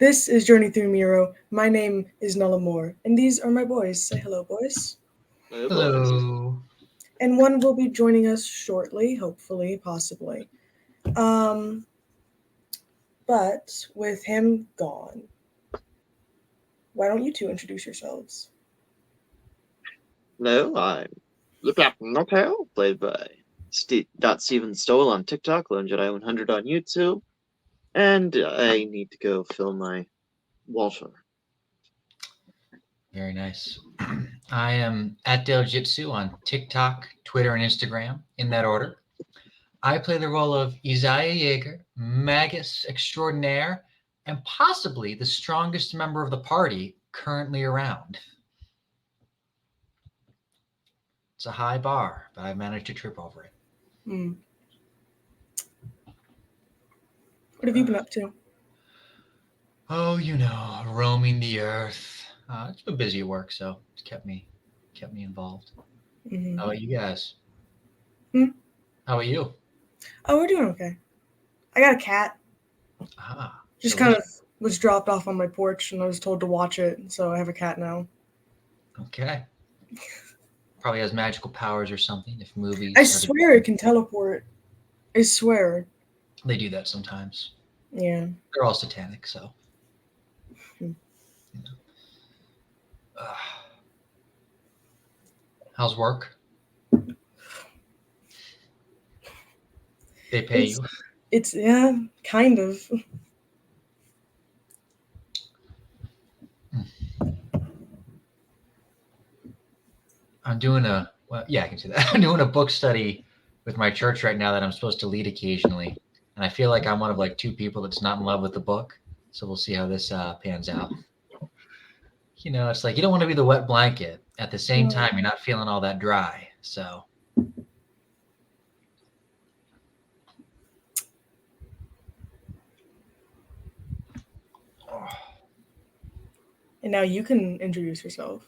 This is Journey Through Miro. My name is Nulla Moore, and these are my boys. Say hello, boys. Hey, boys. Hello. And one will be joining us shortly, hopefully, possibly. Um, but with him gone, why don't you two introduce yourselves? No, I'm the Captain of Hell, played by Steven Stoll on TikTok, Lone Jedi 100 on YouTube, and I need to go fill my water. Very nice. I am at Dale Jitsu on TikTok, Twitter, and Instagram, in that order. I play the role of Isaiah Yeager, Magus extraordinaire, and possibly the strongest member of the party currently around. It's a high bar, but I've managed to trip over it. What have you been up to? Oh, roaming the earth. It's been busy at work, so it's kept me involved. Mm-hmm. How about you guys? Hmm? How about you? Oh, we're doing okay. I got a cat. Just kind of was dropped off on my porch, and I was told to watch it, so I have a cat now. Okay. Probably has magical powers or something. If movies. I swear it can teleport. I swear. They do that sometimes. Yeah. They're all satanic, so. How's work? They pay you? It's kind of. I'm doing I can see that. I'm doing a book study with my church right now that I'm supposed to lead occasionally. And I feel like I'm one of like two people that's not in love with the book. So we'll see how this pans out. It's like you don't want to be the wet blanket. At the same time, you're not feeling all that dry. So. And now you can introduce yourself.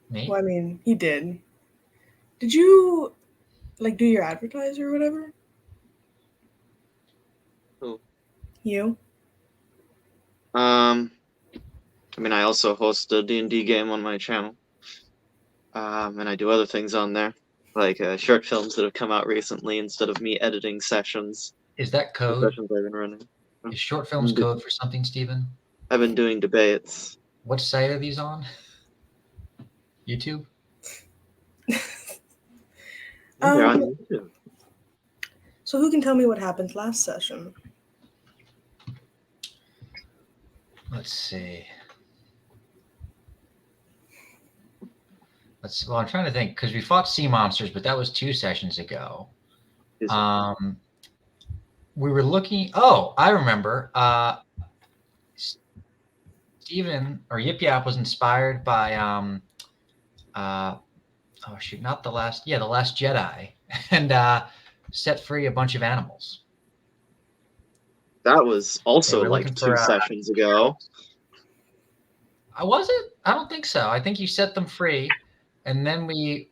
Me? Well, I mean, he did. Did you, do your advertiser or whatever? Who? You? I also host a D&D game on my channel. And I do other things on there, like short films that have come out recently instead of me editing sessions. Is that code? The sessions I've been running. Is short films code for something, Steven? I've been doing debates. What site are these on? YouTube? They're on YouTube. So who can tell me what happened last session? Let's see. Well, I'm trying to think, because we fought sea monsters, but that was 2 sessions ago. We were looking. Oh, I remember. Steven or Yip Yap was inspired by not the last. Yeah, the Last Jedi, and set free a bunch of animals. That was also like 2 sessions ago. Was it? I don't think so. I think you set them free, and then we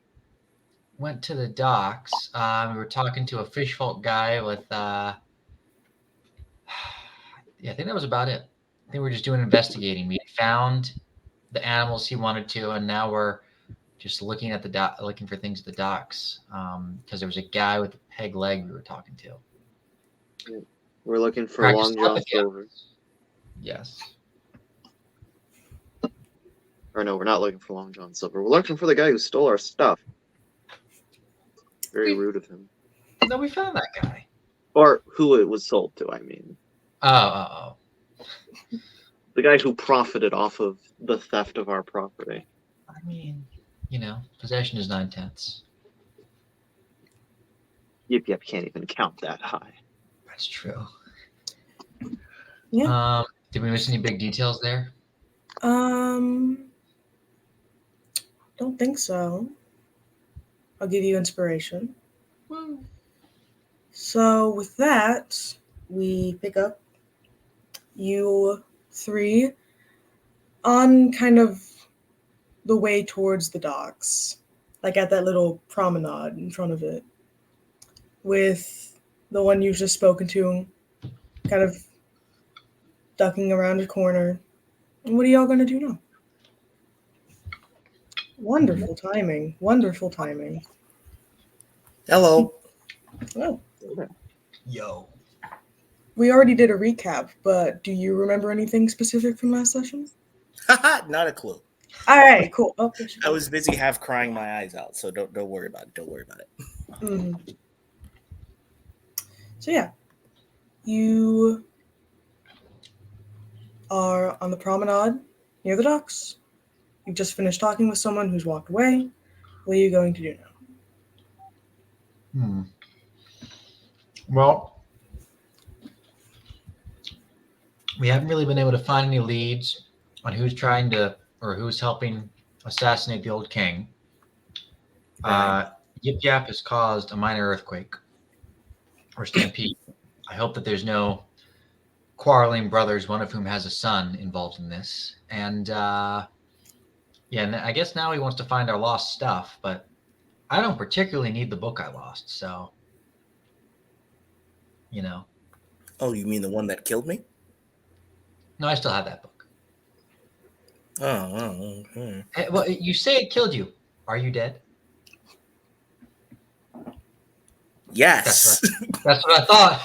went to the docks. We were talking to a fish folk guy with. I think that was about it. I think we were just doing investigating. We found the animals he wanted to, and now we're just looking at looking for things at the docks. Because there was a guy with a peg leg we were talking to. We're looking for Long John Silver. Yes. Or no, we're not looking for Long John Silver. We're looking for the guy who stole our stuff. Very rude of him. No, we found that guy. Or who it was sold to, I mean. Oh. The guy who profited off of the theft of our property. I mean, possession is 9/10. Yip Yip can't even count that high. That's true. Yeah. Did we miss any big details there? Don't think so. I'll give you inspiration. Woo. So with that, we pick up you 3 on kind of the way towards the docks, like at that little promenade in front of it, with the one you've just spoken to kind of ducking around a corner. And what are y'all gonna do now? Wonderful timing. Wonderful timing. Hello. Oh, Yo. we already did a recap, but do you remember anything specific from last session? Haha, not a clue. All right, cool. Oh, yes, you I was busy half crying my eyes out, so don't worry about it. Don't worry about it. Mhm. So yeah, you are on the promenade near the docks. You've just finished talking with someone who's walked away. What are you going to do now? Well, we haven't really been able to find any leads on who's trying to or who's helping assassinate the old king. Right. Yip Yap has caused a minor earthquake or stampede. I hope that there's no quarreling brothers, one of whom has a son involved in this. And and I guess now he wants to find our lost stuff, but I don't particularly need the book I lost, so Oh, you mean the one that killed me? No, I still have that book. Oh. Hey, well, you say it killed you. Are you dead? Yes. That's what I thought.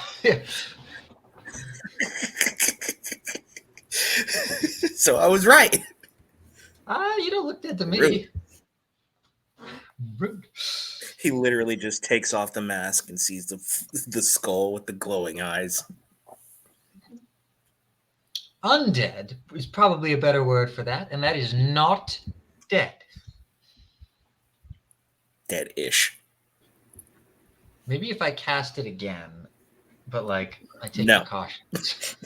So I was right. You don't look dead to me. Rude. Rude. He literally just takes off the mask and sees the skull with the glowing eyes. Undead is probably a better word for that, and that is not dead. Dead-ish. Maybe if I cast it again, but I take No. precautions.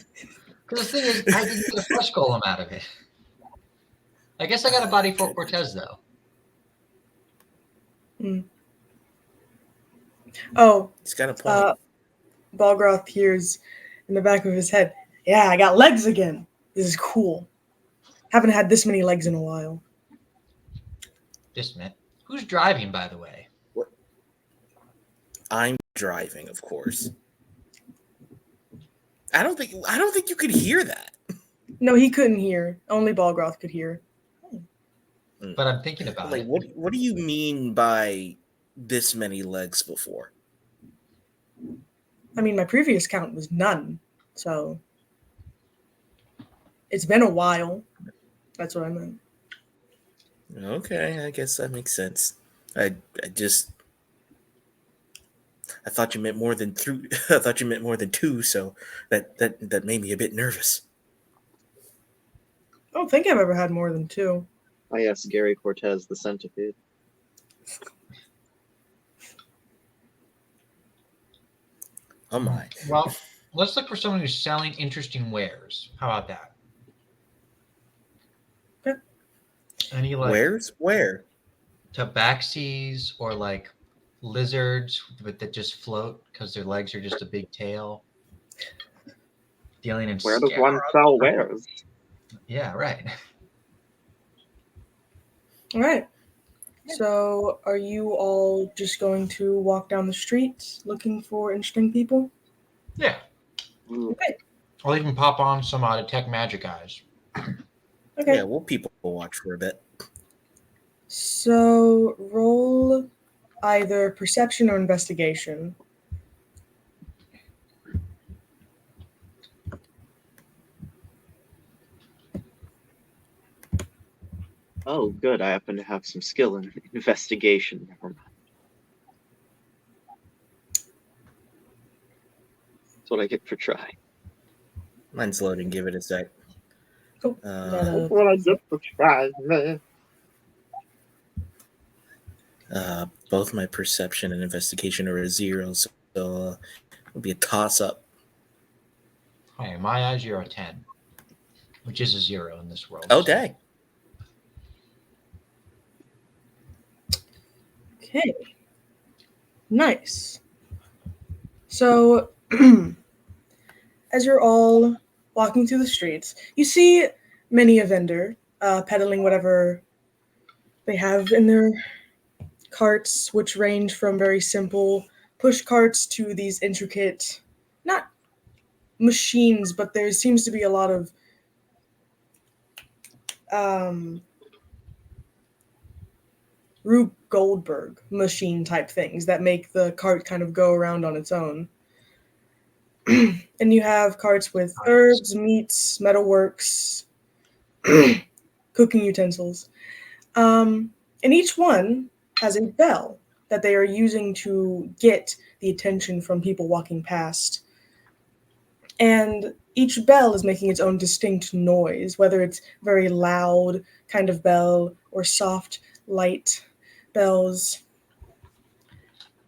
Because the thing is, I didn't get a flesh golem out of it. I guess I got a body for Cortez, though. Oh, He's got a point. Balgroth hears in the back of his head, "Yeah, I got legs again. This is cool. Haven't had this many legs in a while." Just a minute. Who's driving, by the way? I'm driving, of course. I don't think you could hear that. No, he couldn't hear. Only Balgroth could hear. But I'm thinking about it. What do you mean by this many legs before? I mean, my previous count was none, so it's been a while. That's what I meant. Okay, I guess that makes sense. I thought you meant more than two. I thought you meant more than two, so that made me a bit nervous. I don't think I've ever had more than two. I asked Gary Cortez the centipede. Oh my. Well, let's look for someone who's selling interesting wares. How about that? Okay. Any Where's where? tabaxis or lizards that just float because their legs are just a big tail. Dealing in Where does one sell wares? Yeah, right. All right. So, are you all just going to walk down the streets looking for interesting people? Yeah. Okay. I'll even pop on some detect magic eyes. Okay. Yeah, we'll people watch for a bit. So, roll either perception or investigation. Oh, good. I happen to have some skill in investigation. Never mind. That's what I get for trying. Mine's loading. Give it a sec. Cool. That's what I get for trying, man. Both my perception and investigation are a 0, so it'll be a toss-up. Hey, my eyes, you're a 10, which is a 0 in this world. Oh, dang. Okay. Nice. So, as you're all walking through the streets, you see many a vendor peddling whatever they have in their carts, which range from very simple push carts to these intricate, not machines, but there seems to be a lot of Rube Goldberg machine type things that make the cart kind of go around on its own. And you have carts with herbs, meats, metalworks, cooking utensils. And each one has a bell that they are using to get the attention from people walking past. And each bell is making its own distinct noise, whether it's very loud kind of bell or soft, light bells.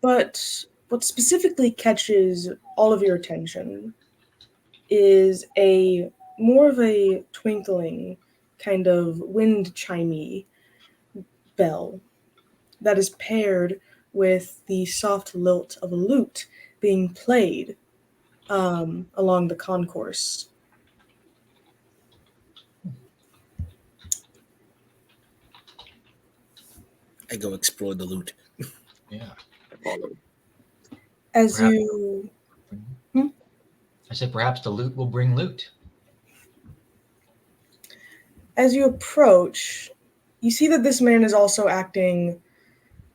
But what specifically catches all of your attention is a more of a twinkling kind of wind chimey bell that is paired with the soft lilt of a lute being played along the concourse. I go explore the loot. Yeah. I follow. As Perhaps- you I said perhaps the loot will bring loot. as you approach, you see that this man is also acting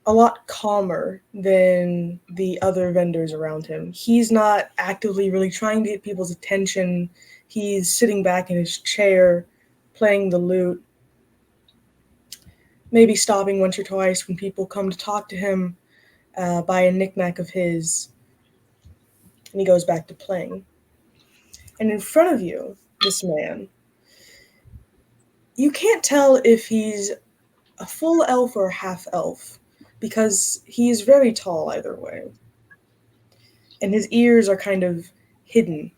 a lot calmer than the other vendors around him. He's not actively really trying to get people's attention. He's sitting back in his chair, playing the lute, maybe stopping once or twice when people come to talk to him, buy a knickknack of his, and he goes back to playing. And in front of you, this man, you can't tell if he's a full elf or a half elf, because he is very tall either way. And his ears are kind of hidden,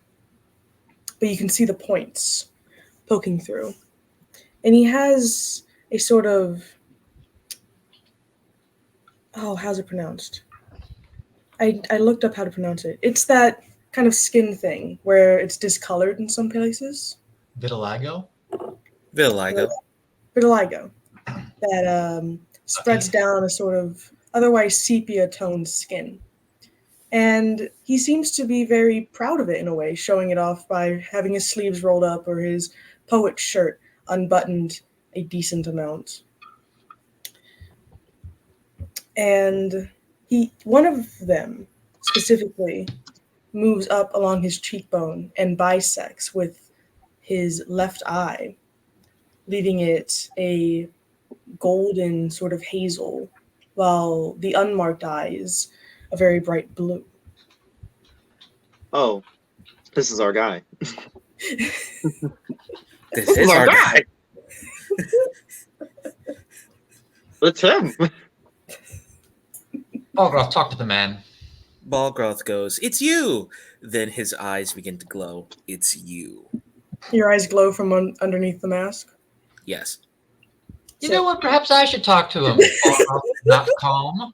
but you can see the points poking through. And he has a sort of, how's it pronounced? I looked up how to pronounce it. It's that kind of skin thing where it's discolored in some places. Vitiligo? Vitiligo. Vitiligo. That spreads down a sort of otherwise sepia-toned skin. And he seems to be very proud of it in a way, showing it off by having his sleeves rolled up or his poet shirt unbuttoned a decent amount. And one of them specifically moves up along his cheekbone and bisects with his left eye, leaving it a golden sort of hazel, while the unmarked eye is a very bright blue. Oh, this is our guy. This is our guy. It's him. Balgroth, talk to the man. Balgroth goes, "It's you!" Then his eyes begin to glow. "It's you." Your eyes glow from underneath the mask. Yes. You know what? Perhaps I should talk to him. Balgroth is not calm.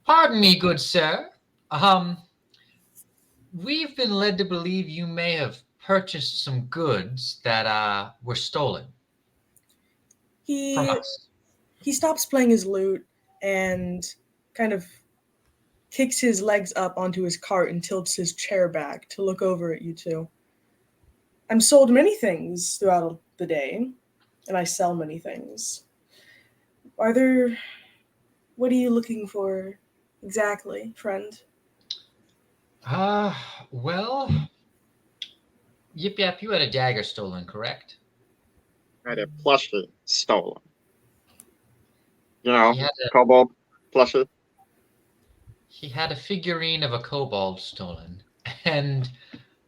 Pardon me, good sir. We've been led to believe you may have purchased some goods that were stolen from us. He stops playing his lute and kind of kicks his legs up onto his cart and tilts his chair back to look over at you two. I'm sold many things throughout the day, and I sell many things. What are you looking for exactly, friend? Well, Yip Yap, you had a dagger stolen, correct? I had a plushie stolen. You know, He had a- kobold plushie. He had a figurine of a kobold stolen, and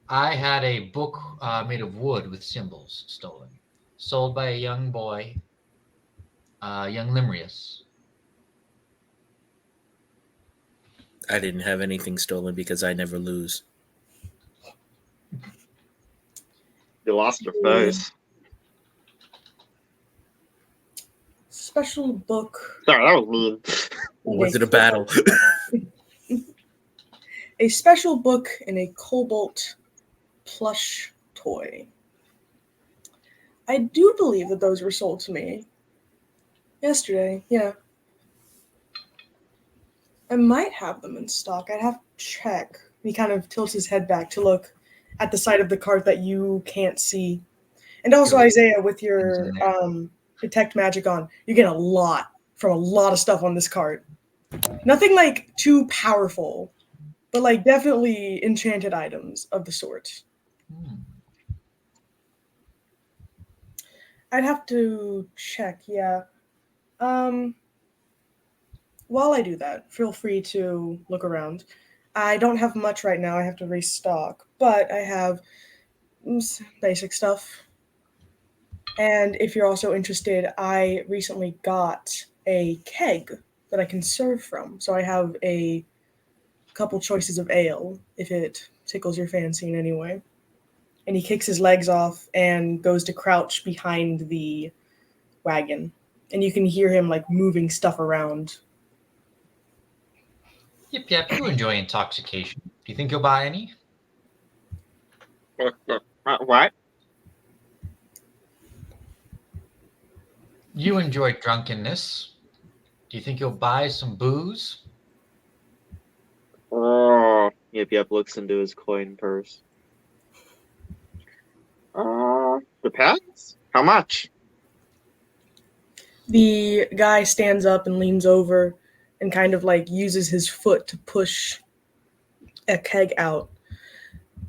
I had a book made of wood with symbols stolen, sold by a young boy, young Limrius. I didn't have anything stolen because I never lose. You lost your face. Special book. Sorry, that was mean. Was it a battle? A special book in a cobalt plush toy. I do believe that those were sold to me yesterday, yeah. I might have them in stock. I'd have to check. He kind of tilts his head back to look at the side of the cart that you can't see. And also, Sure. Isaiah, with Things your in there. detect magic on, you get a lot from a lot of stuff on this cart. Nothing like too powerful, but like definitely enchanted items of the sort. Hmm. I'd have to check, yeah. Um, while I do that, feel free to look around. I don't have much right now. I have to restock, but I have basic stuff. And if you're also interested, I recently got a keg that I can serve from. So I have a couple choices of ale if it tickles your fancy in any way. And he kicks his legs off and goes to crouch behind the wagon. And you can hear him like moving stuff around. Yep. You enjoy intoxication. Do you think you'll buy any? What? You enjoy drunkenness. Do you think you'll buy some booze? Oh, Yip looks into his coin purse. Depends. How much? The guy stands up and leans over and kind of like uses his foot to push a keg out.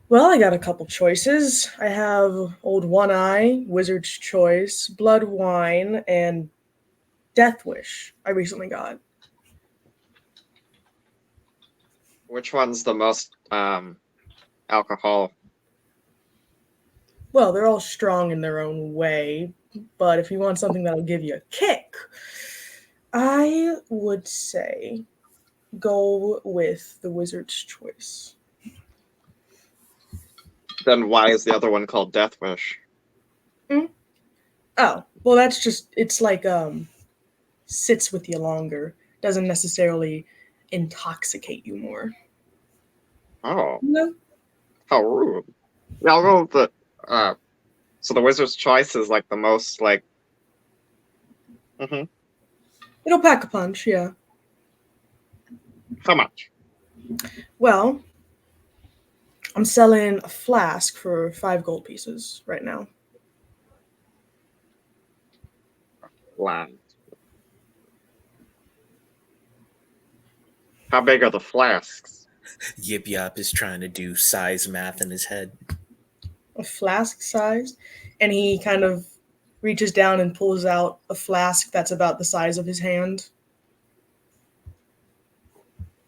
Well, I got a couple choices. I have Old One Eye, Wizard's Choice, Blood Wine, and Death Wish. I recently got. Which one's the most alcohol? Well, they're all strong in their own way, but if you want something that'll give you a kick, I would say go with the Wizard's Choice. Then why is the other one called Death Wish? Oh, well, that's just, it's like, sits with you longer. Doesn't necessarily intoxicate you more. Oh, No. how rude. Yeah, I'll go with the so the Wizard's Choice is like the most like It'll pack a punch, yeah. how much? Well, I'm selling a flask for 5 gold pieces right now. Land. How big are the flasks? Yip Yap is trying to do size math in his head. A flask size, and he kind of reaches down and pulls out a flask that's about the size of his hand.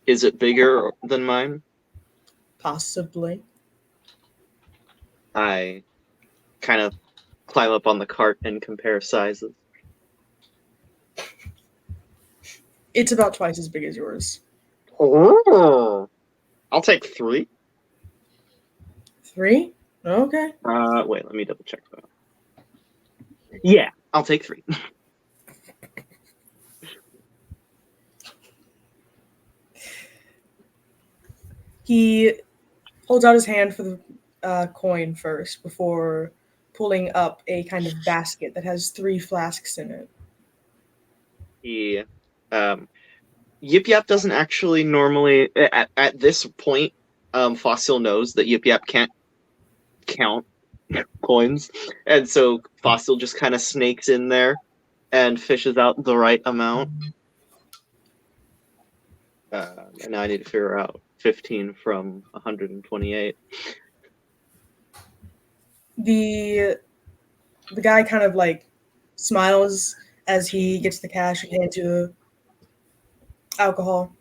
Is it bigger than mine? Possibly. I kind of climb up on the cart and compare sizes. It's about twice as big as yours. Oh, I'll take 3. 3? Okay. Wait, let me double check that. Yeah, I'll take 3. He holds out his hand for the coin first before pulling up a kind of basket that has 3 flasks in it. He, Yip doesn't actually normally at this point. Fossil knows that Yip can't count coins, and so Fossil just kind of snakes in there and fishes out the right amount. And now I need to figure out 15 from 128. The guy kind of like smiles as he gets the cash and hands you the alcohol.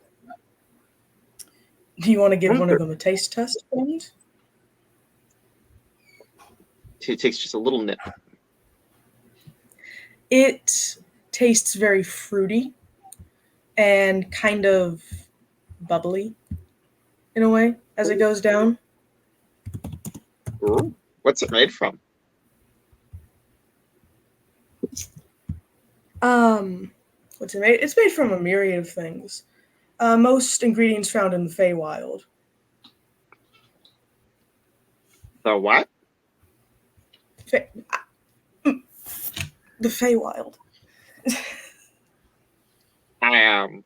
Do you want to give one of them a taste test, friend? He takes just a little nip. It tastes very fruity and kind of bubbly in a way as it goes down. Ooh, what's it made from? What's it made? It's made from a myriad of things. Most ingredients found in the Feywild. The what? The Feywild. I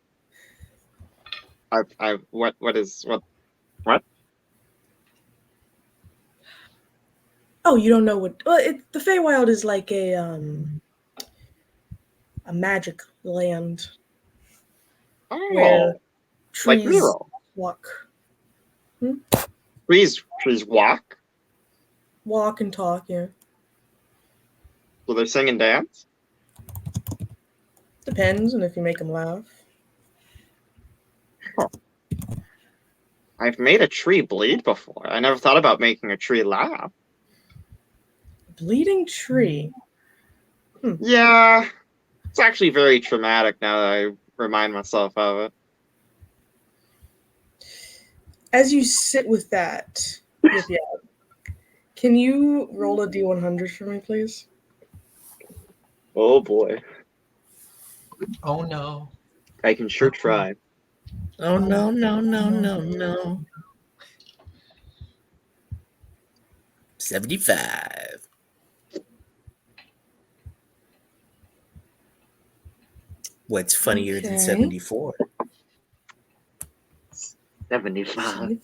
what is what? Oh, you don't know what? Well, the Feywild is like a magic land where Oh, like trees Miro. walk, Trees walk. walk and talk. Yeah, So they sing and dance. depends on if you make them laugh. Huh. I've made a tree bleed before. I never thought about making a tree laugh. Bleeding tree. Yeah, it's actually very traumatic now that I remind myself of it. As you sit with that, yip yap, can you roll a d100 for me, please? Oh boy, Oh no. I can sure try. Oh no, no, no, no, no. 75. What's funnier than Okay. 74? 75.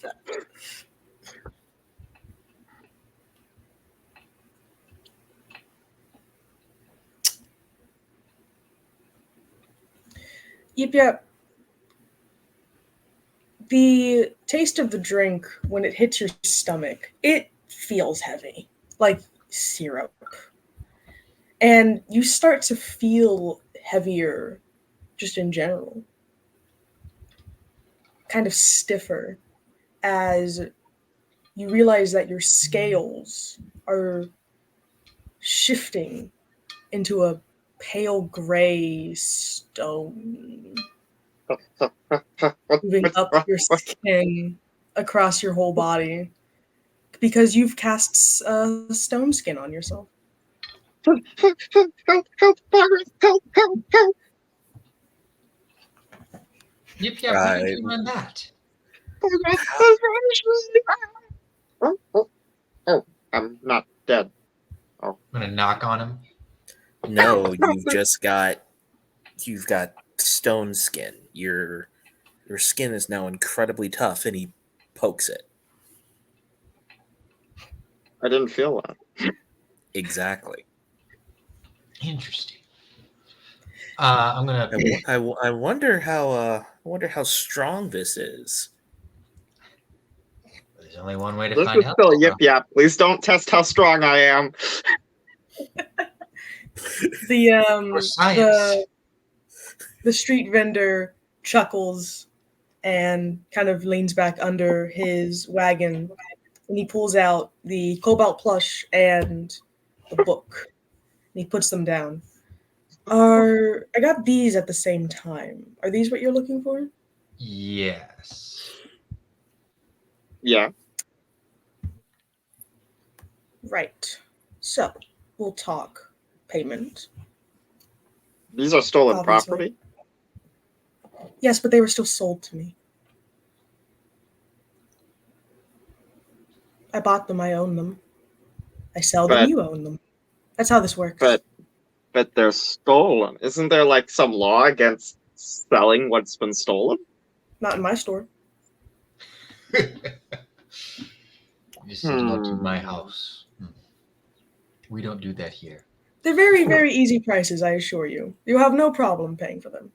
Yip yap. The taste of the drink when it hits your stomach, it feels heavy, like syrup. And you start to feel heavier just in general, kind of stiffer as you realize that your scales are shifting into a pale gray stone, moving up your skin across your whole body because you've cast stone skin on yourself. Help, Margaret, help. Yip yap, how did you learn that? Oh, I'm not dead. I'm gonna knock on him. No, you've got stone skin. Your skin is now incredibly tough, and he pokes it. I didn't feel that. Exactly. Interesting. I'm gonna. I wonder how strong this is. There's only one way to This find is out. still yip yap. Please don't test how strong I am. For science. The street vendor chuckles and kind of leans back under his wagon and he pulls out the cobalt plush and the book and he puts them down. I got these at the same time. Are these what you're looking for? Yes. Yeah. Right. So, we'll talk payment. These are stolen Obviously. property. Yes, but they were still sold to me. I bought them, I own them. I sell them, But- you own them. That's how this works. But they're stolen. Isn't there like some law against selling what's been stolen? Not in my store. This is not in my house. We don't do that here. They're very, very easy prices, I assure you. You have no problem paying for them.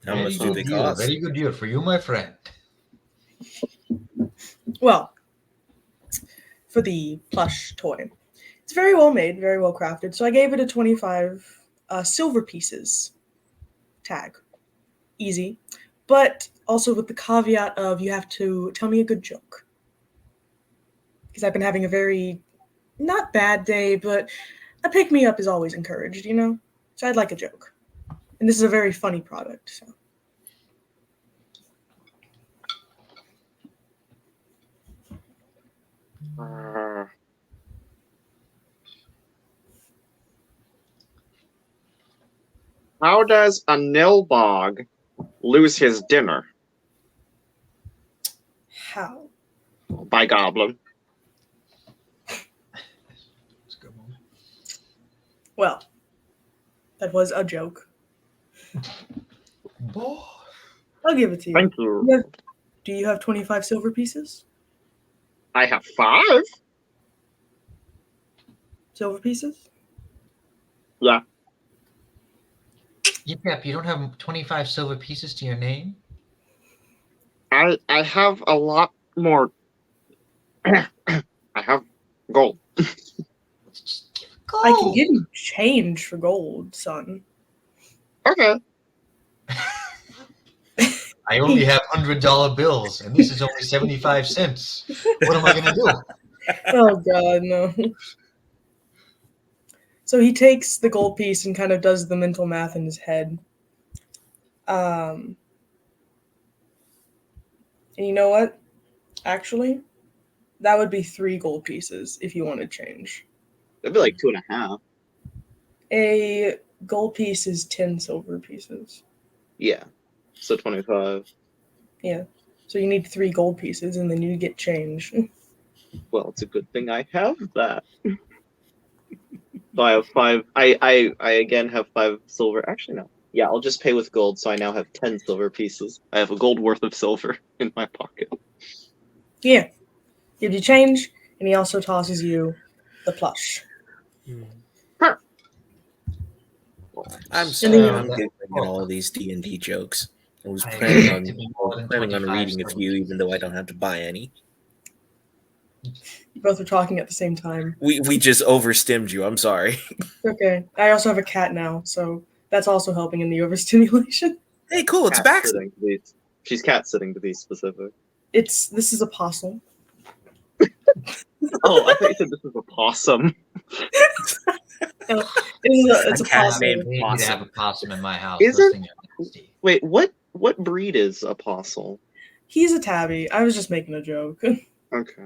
How much do they cost? Very good deal for you, my friend. Well, for the plush toy, it's very well made, very well crafted. So I gave it a 25 silver pieces tag. Easy. But also with the caveat of you have to tell me a good joke. Because I've been having a very, not bad day, but a pick me up is always encouraged, you know? So I'd like a joke. And this is a very funny product, so. How does a nilbog lose his dinner? How? By goblin. Well, that was a joke. Boy. I'll give it to you. Thank you. Do you have 25 silver pieces? I have 5. silver pieces? Yeah. Yep, you don't have 25 silver pieces to your name? I have a lot more. I have gold. Just give I can gold. give you change for gold, son. Okay. I only have $100 bills, and this is only 75 cents. What am I going to do? Oh god, no. So he takes the gold piece and kind of does the mental math in his head. And you know what? Actually, that would be 3 gold pieces if you want to change. That'd be like 2.5. A gold piece is 10 silver pieces. Yeah. So 25. Yeah. So you need 3 gold pieces and then you get change. Well, it's a good thing I have that. So I have 5. I again have 5 silver. Actually, no. Yeah, I'll just pay with gold. So I now have 10 silver pieces. I have a gold worth of silver in my pocket. Yeah. Gives you change, and he also tosses you the plush. Huh. I'm And sorry. then- I'm that giggling at book, all these D&D jokes. I was I planning expect on to be more than 25 reading a silver few, even pieces. though I don't have to buy any. You both are talking at the same time. We just overstimmed you. I'm sorry. Okay. I also have a cat now, so that's also helping in the overstimulation. Hey, cool. It's Cat back. sitting to be. She's cat sitting to be specific. This is a possum. Oh, I thought you said this was a possum. It's a A cat possum. named I need to have Possum. a possum in my house. Isn't- Those things are nasty. Wait, what breed is a possum? He's a tabby. I was just making a joke. Okay.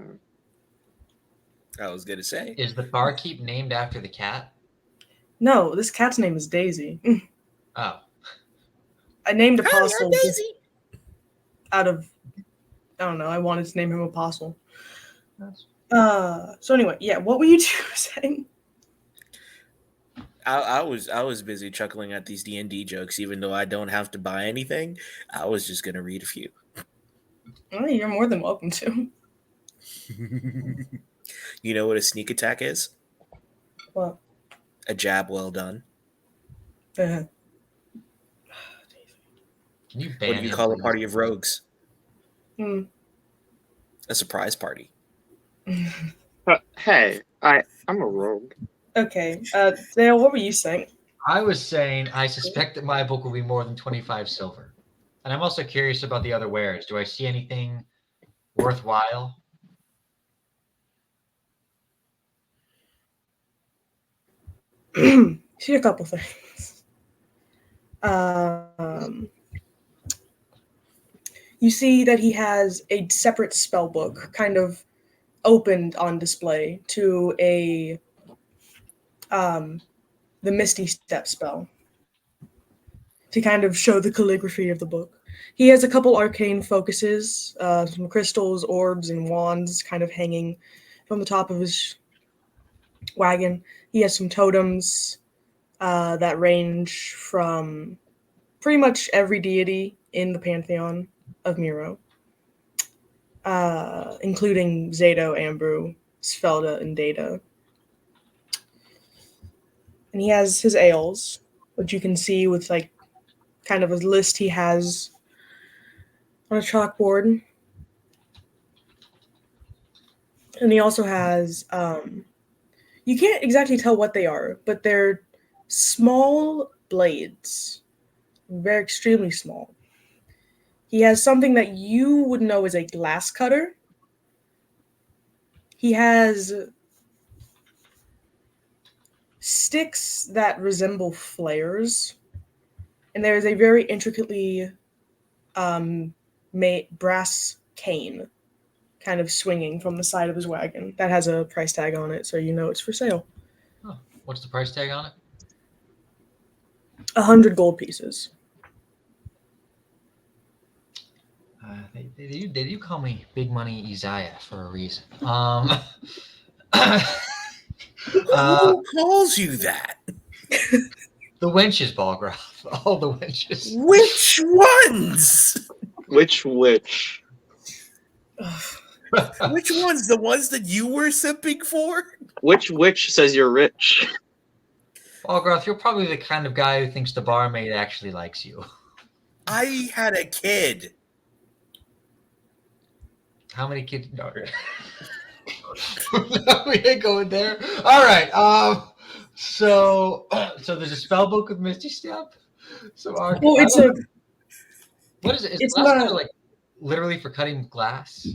I was gonna say. Is the barkeep named after the cat? No, this cat's name is Daisy. Oh, I named Hi, I'm Apostle Daisy. out of I don't know. I wanted to name him Apostle. that's So anyway, yeah. What were you two saying? I was busy chuckling at these D&D jokes, even though I don't have to buy anything. I was just gonna read a few. Oh, you're more than welcome to. You know what a sneak attack is? What? A jab well done. Uh, Can you ban What do you him, call a please? party of rogues? hmm. A surprise party. Hey, I'm a rogue. Okay. Dale, what were you saying? I was saying I suspect that my book will be more than 25 silver. And I'm also curious about the other wares. Do I see anything worthwhile? See a couple things. You see that he has a separate spell book, kind of opened on display to the Misty Step spell, to kind of show the calligraphy of the book. He has a couple arcane focuses, some crystals, orbs, and wands kind of hanging from the top of his wagon. He has some totems that range from pretty much every deity in the pantheon of Miro, including Zato, Ambrew, Svelda, and Data. And he has his ales, which you can see with like kind of a list he has on a chalkboard. And he also has you can't exactly tell what they are, but they're small blades. Very extremely small. He has something that you would know as a glass cutter. He has sticks that resemble flares, and there is a very intricately made brass cane kind of swinging from the side of his wagon that has a price tag on it, so you know it's for sale. Oh, what's the price tag on it? 100 gold pieces. They do call me Big Money Isaiah for a reason. Who calls you that? The wenches, Balgraf. All the wenches. Which ones? Which? Ugh. Which ones? The ones that you were simping for? Which witch says you're rich? Balgroth, you're probably the kind of guy who thinks the barmaid actually likes you. I had a kid. How many kids? No. We ain't going there. All right. So there's a spell book with Misty Step. So Well, it's what is it? Is it's glass not. cutter like literally for cutting glass?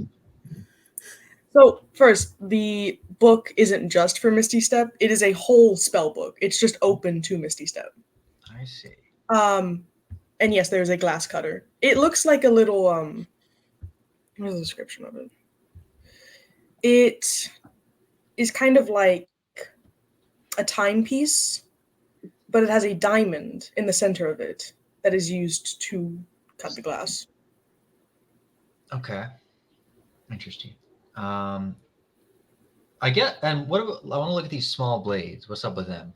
So first, the book isn't just for Misty Step. It is a whole spell book. It's just open to Misty Step. I see. And yes, there's a glass cutter. It looks like a little What's the description of it? It is kind of like a timepiece, but it has a diamond in the center of it that is used to cut the glass. Okay. Interesting. I get. And what about? I want to look at these small blades. What's up with them?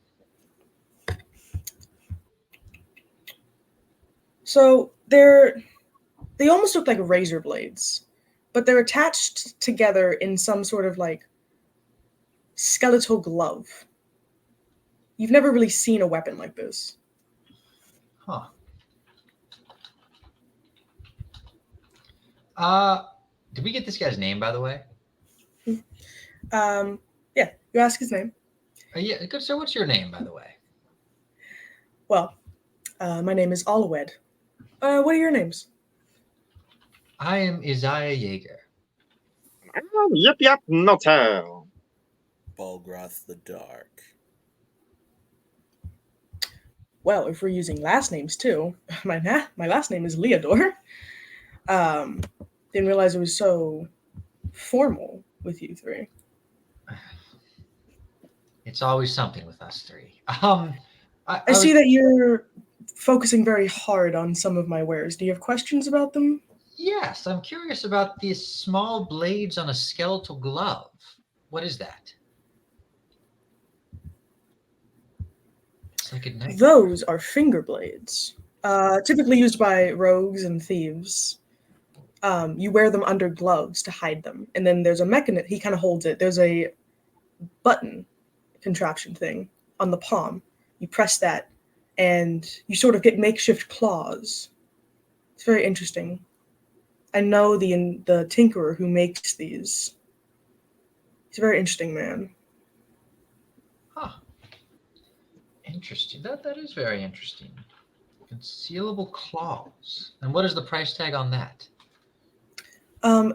So they almost look like razor blades, but they're attached together in some sort of like skeletal glove. You've never really seen a weapon like this. Huh. Did we get this guy's name, by the way? Yeah, you ask his name. Yeah, good sir. What's your name, by the way? Well, my name is Alwed. What are your names? I am Isaiah Yeager. Yep, no tell. Balgroth the Dark. Well, if we're using last names too, my last name is Leodor. Didn't realize it was so formal with you three. It's always something with us three. I see that you're focusing very hard on some of my wares. Do you have questions about them? Yes, I'm curious about these small blades on a skeletal glove. What is that? It's like a knife. Those are finger blades, typically used by rogues and thieves. You wear them under gloves to hide them, and then there's a mechanism. He kind of holds it. There's a button contraption thing on the palm. You press that, and you sort of get makeshift claws. It's very interesting. I know the tinkerer who makes these. He's a very interesting man. Huh. Interesting. That is very interesting. Concealable claws. And what is the price tag on that?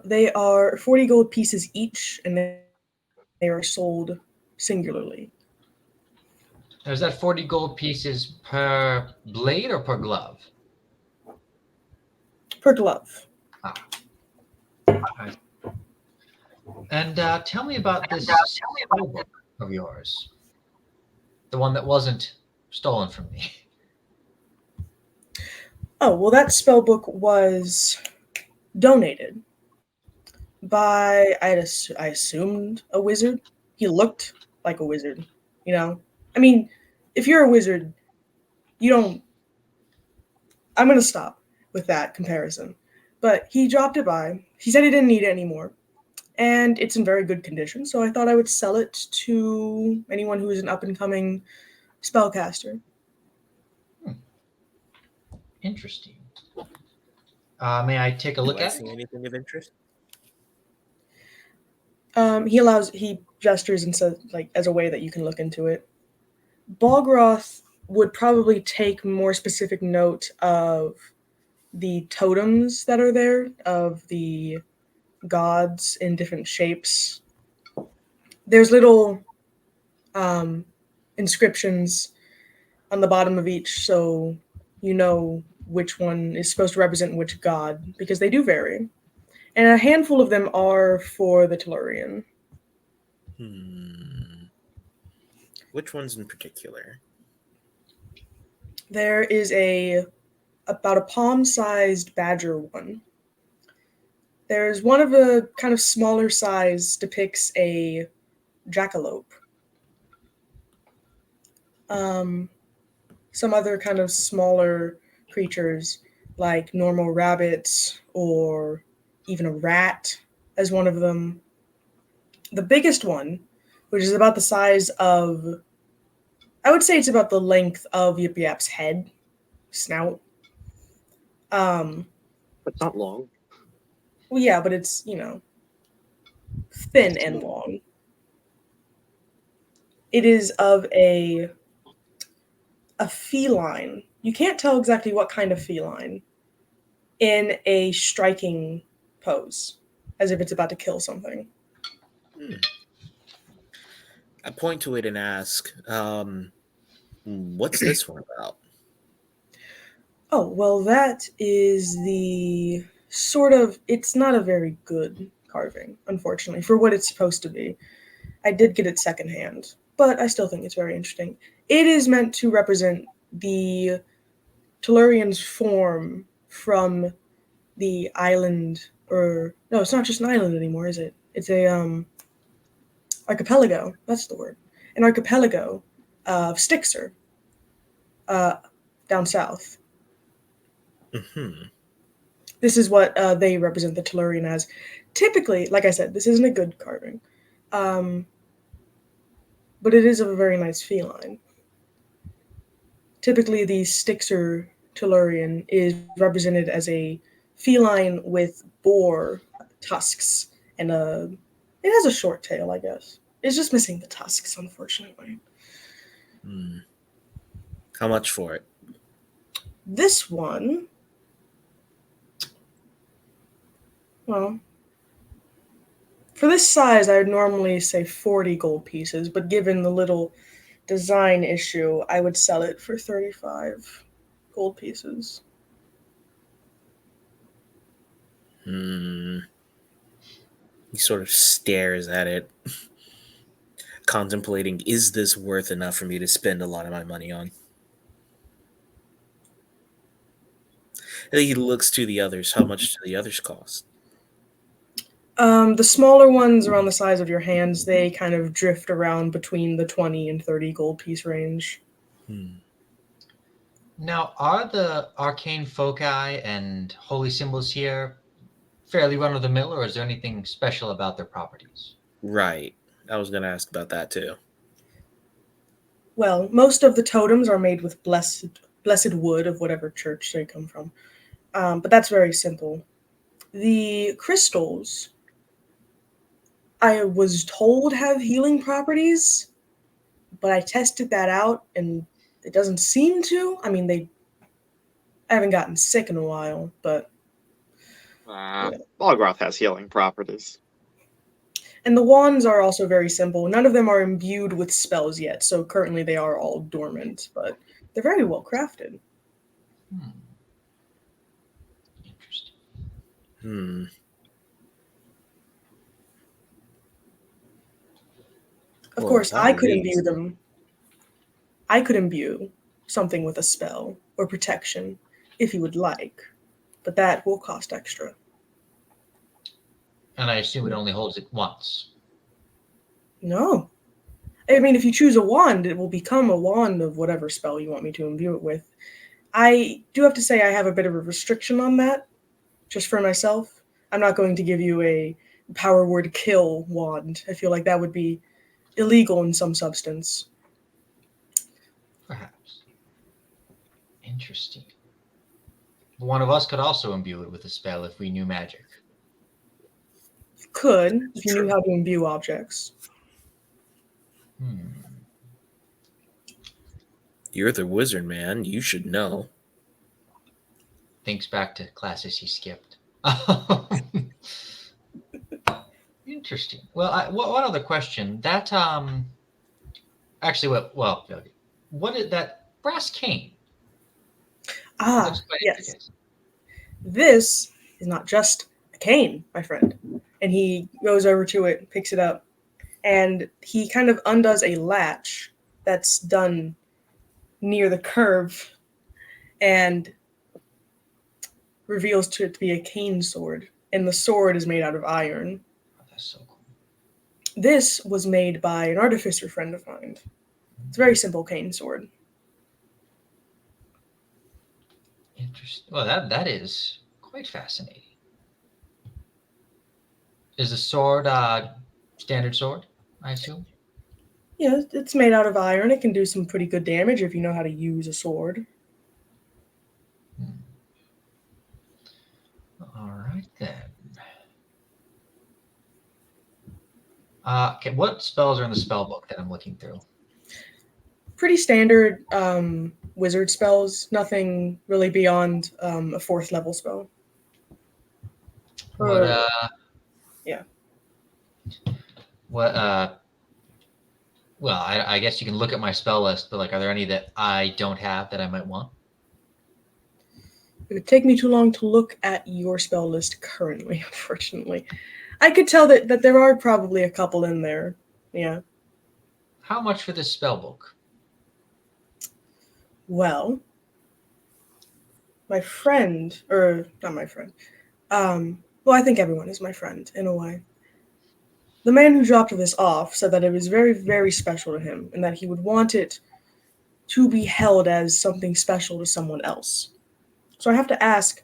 They are 40 gold pieces each, and they are sold singularly. Now, is that 40 gold pieces per blade or per glove? Per glove. And tell me about this spell book of yours. The one that wasn't stolen from me. Oh, well, that spell book was donated by, I assumed, a wizard. He looked like a wizard, you know? I mean, if you're a wizard, you don't... I'm going to stop with that comparison. But he dropped it by. He said he didn't need it anymore. And it's in very good condition, so I thought I would sell it to anyone who is an up-and-coming spellcaster. Interesting. May I take a look Do I at see it? anything of interest? He gestures and says, like, as a way that you can look into it. Balgroth would probably take more specific note of the totems that are there, of the gods in different shapes. There's little inscriptions on the bottom of each, so you know which one is supposed to represent which god, because they do vary. And a handful of them are for the Tellurian. Which ones in particular? There is about a palm-sized badger one. There's one of a kind of smaller size depicts a jackalope. Some other kind of smaller creatures like normal rabbits or even a rat as one of them. The biggest one, which is about the size of, I would say it's about the length of Yip Yap's head, snout. But not long. Well, yeah, but it's, thin and Small. long. It is of a feline. You can't tell exactly what kind of feline in a striking pose, as if it's about to kill something. Hmm. I point to it and ask, what's this one about? Oh, well, that is the sort of. It's not a very good carving, unfortunately, for what it's supposed to be. I did get it secondhand, but I still think it's very interesting. It is meant to represent the Tellurian's form from the island, or no, it's not just an island anymore, is it? It's a archipelago. That's the word. An archipelago of Styxer, uh, down south. Hmm. This is what they represent the Tellurian as. Typically, like I said, this isn't a good carving, um, but it is of a very nice feline. Typically, the Styxer Tellurian is represented as a feline with boar tusks and a. It has a short tail, I guess. It's just missing the tusks, unfortunately. Hmm. How much for it? This one, well, for this size, I would normally say 40 gold pieces, but given the little design issue, I would sell it for 35 gold pieces. Hmm. He sort of stares at it, contemplating, is this worth enough for me to spend a lot of my money on? And then he looks to the others. How much do the others cost? The smaller ones around the size of your hands, they kind of drift around between the 20 and 30 gold piece range. Hmm. Now, are the arcane foci and holy symbols here fairly run of the mill, or is there anything special about their properties? Right. I was going to ask about that too. Well, most of the totems are made with blessed wood of whatever church they come from. But that's very simple. The crystals, I was told, have healing properties, but I tested that out and it doesn't seem to. I mean, I haven't gotten sick in a while, but yeah. Balgroth has healing properties. And the wands are also very simple. None of them are imbued with spells yet, so currently they are all dormant, but they're very well crafted. Hmm. Interesting. Hmm. Of Well, course, I about could least. imbue them. I could imbue something with a spell or protection if you would like, but that will cost extra. And I assume it only holds it once. No. I mean, if you choose a wand, it will become a wand of whatever spell you want me to imbue it with. I do have to say I have a bit of a restriction on that, just for myself. I'm not going to give you a power word kill wand. I feel like that would be illegal in some substance. Perhaps. Interesting. One of us could also imbue it with a spell if we knew magic. You could, It's if you knew true. how to imbue objects. Hmm. You're the wizard, man. You should know. Thinks back to classes he skipped. Interesting. Well, one other question. That actually, what is that brass cane? It Ah, looks quite yes. intricate. This is not just a cane, my friend. And he goes over to it, picks it up, and he kind of undoes a latch that's done near the curve and reveals to it to be a cane sword. And the sword is made out of iron. Oh, that's so cool. This was made by an artificer friend of mine. It's a very simple cane sword. Interesting. Well, that is quite fascinating. Is the sword standard sword, I assume? Yeah, it's made out of iron. It can do some pretty good damage if you know how to use a sword. All right then. Okay, what spells are in the spell book that I'm looking through? Pretty standard wizard spells. Nothing really beyond a 4th level spell. What Yeah. What well, I guess you can look at my spell list, but like, are there any that I don't have that I might want? It would take me too long to look at your spell list currently, unfortunately. I could tell that there are probably a couple in there. Yeah. How much for this spell book? Well, my friend, or not my friend, well, I think everyone is my friend in a way. The man who dropped this off said that it was very, very special to him and that he would want it to be held as something special to someone else. So I have to ask,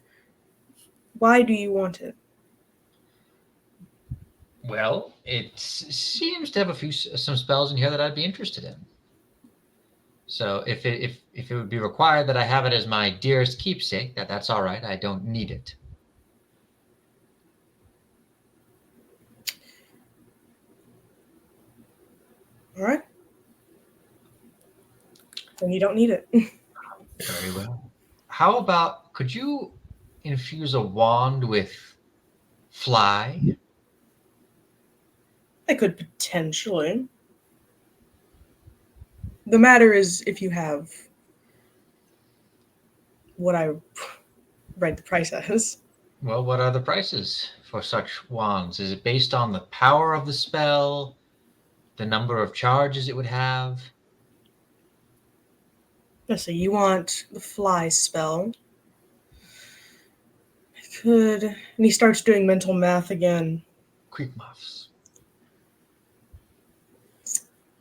why do you want it? Well, it seems to have some spells in here that I'd be interested in. So if it would be required that I have it as my dearest keepsake, that's all right. I don't need it. All right? Then you don't need it. Very well. How about, could you infuse a wand with fly? I could potentially. The matter is if you have what I write the price as. Well, what are the prices for such wands? Is it based on the power of the spell, the number of charges it would have? Let's see, you want the fly spell. I could. And he starts doing mental math again. Quick muffs.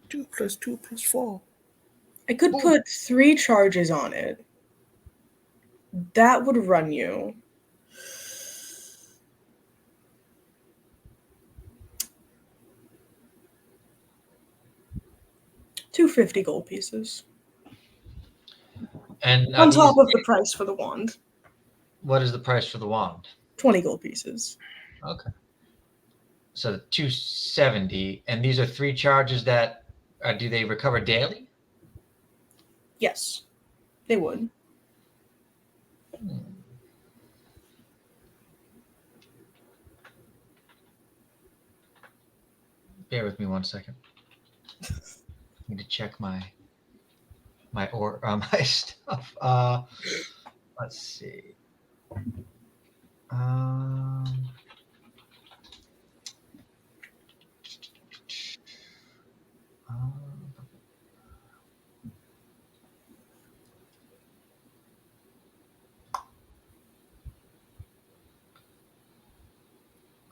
2 + 2 + 4. I could put 3 charges on it. That would run you $250 gold pieces. And On top of the price for the wand. What is the price for the wand? 20 gold pieces. Okay. So 270, and these are 3 charges that do they recover daily? Yes, they would. Bear with me 1 second. I need to check my my stuff. Let's see.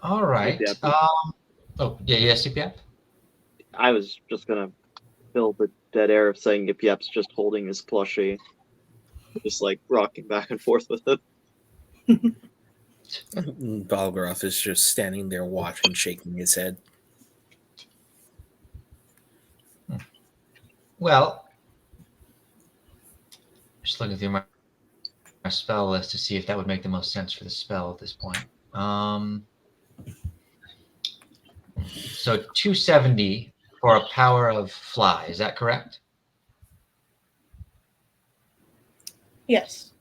All right. Oh, yeah, CPF? I was just gonna fill the dead air of saying Yip Yap's just holding his plushie, just like rocking back and forth with it. Balgroth is just standing there watching, shaking his head. Well, just looking through my spell list to see if that would make the most sense for the spell at this point. So 270 for a power of fly. Is that correct? Yes.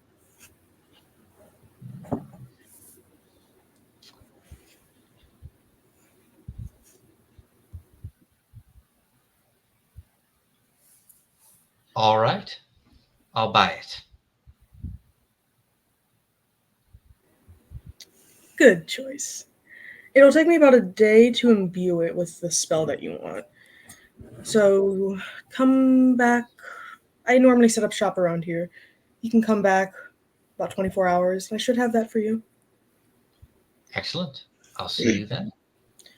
All right. I'll buy it. Good choice. It'll take me about a day to imbue it with the spell that you want. So come back. I normally set up shop around here. You can come back about 24 hours. I should have that for you. Excellent. I'll see you then.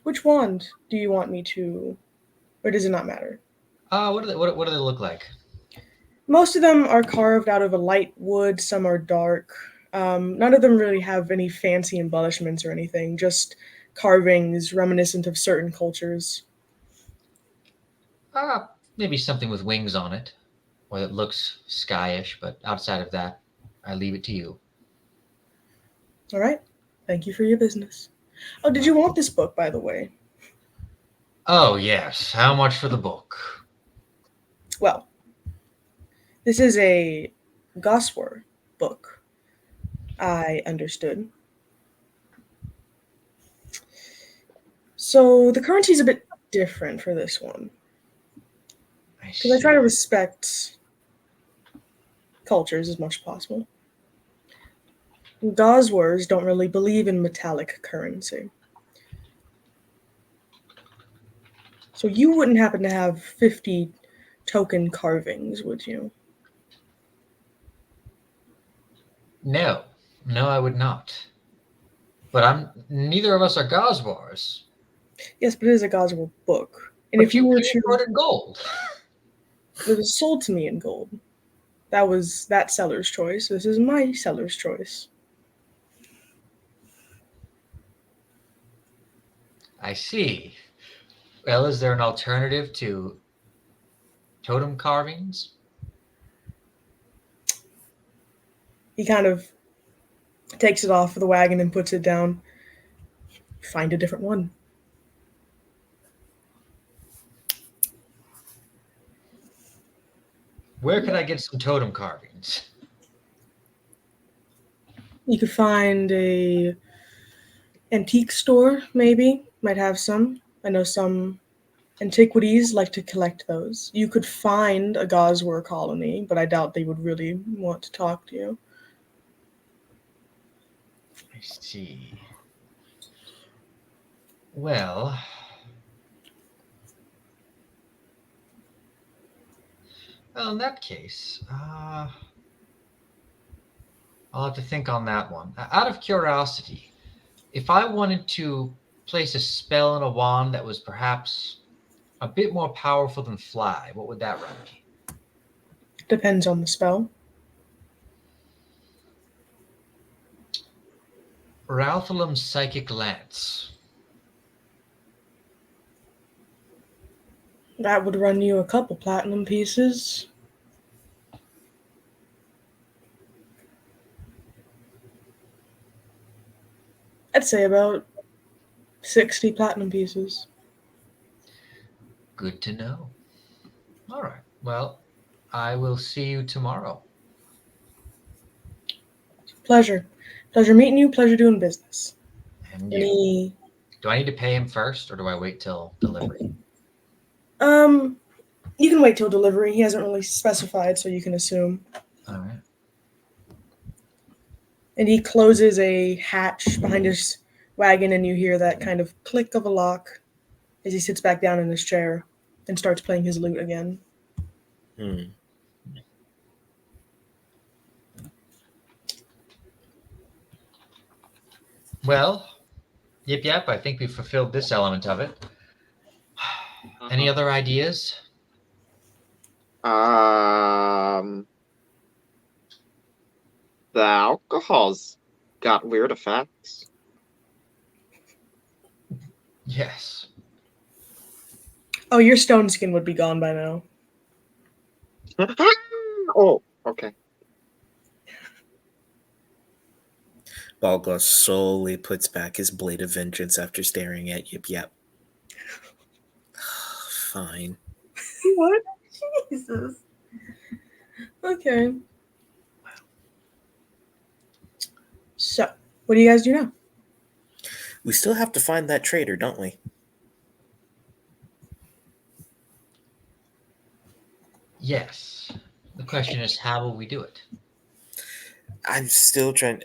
Which wand do you want me to, or does it not matter? What do they look like? Most of them are carved out of a light wood. Some are dark. None of them really have any fancy embellishments or anything. Just carvings reminiscent of certain cultures. Maybe something with wings on it, or that looks skyish, but outside of that, I leave it to you. All right. Thank you for your business. Oh, did you want this book, by the way? Oh, yes. How much for the book? Well, this is a Goswer book, I understood. So the currency is a bit different for this one. I Because I try to see. respect cultures as much as possible. Goswers don't really believe in metallic currency. So you wouldn't happen to have 50 token carvings, would you? No. No, I would not. But neither of us are Goswars. Yes, but it is a Goswer book. And But if you you were paid for to, it in gold. it was sold to me in gold. That was that seller's choice. This is my seller's choice. I see. Well, is there an alternative to totem carvings? He kind of takes it off of the wagon and puts it down. Find a different one. Where could I get some totem carvings? You could find a antique store, maybe. Might have some. I know some antiquities like to collect those. You could find a Goswer colony, but I doubt they would really want to talk to you. I see. Well, in that case, I'll have to think on that one. Out of curiosity, if I wanted to place a spell in a wand that was perhaps a bit more powerful than fly, what would that run me? Depends on the spell. Ralthalam's Psychic Lance. That would run you a couple platinum pieces. I'd say about 60 platinum pieces. Good to know. All right. Well, I will see you tomorrow. Pleasure. Pleasure meeting you. Pleasure doing business. And you. Any Do I need to pay him first, or do I wait till delivery? You can wait till delivery. He hasn't really specified, so you can assume. All right. And he closes a hatch behind his wagon, and you hear that kind of click of a lock as he sits back down in his chair and starts playing his lute again. Hmm. Well, yep, I think we've fulfilled this element of it. Any other ideas? The alcohol's got weird effects. Yes. Oh, your stone skin would be gone by now. Oh, okay. Balgos slowly puts back his blade of vengeance after staring at Yip Yap. Fine. What? Jesus. Okay. So, what do you guys do now? We still have to find that traitor, don't we? Yes. The question is, how will we do it? I'm still trying.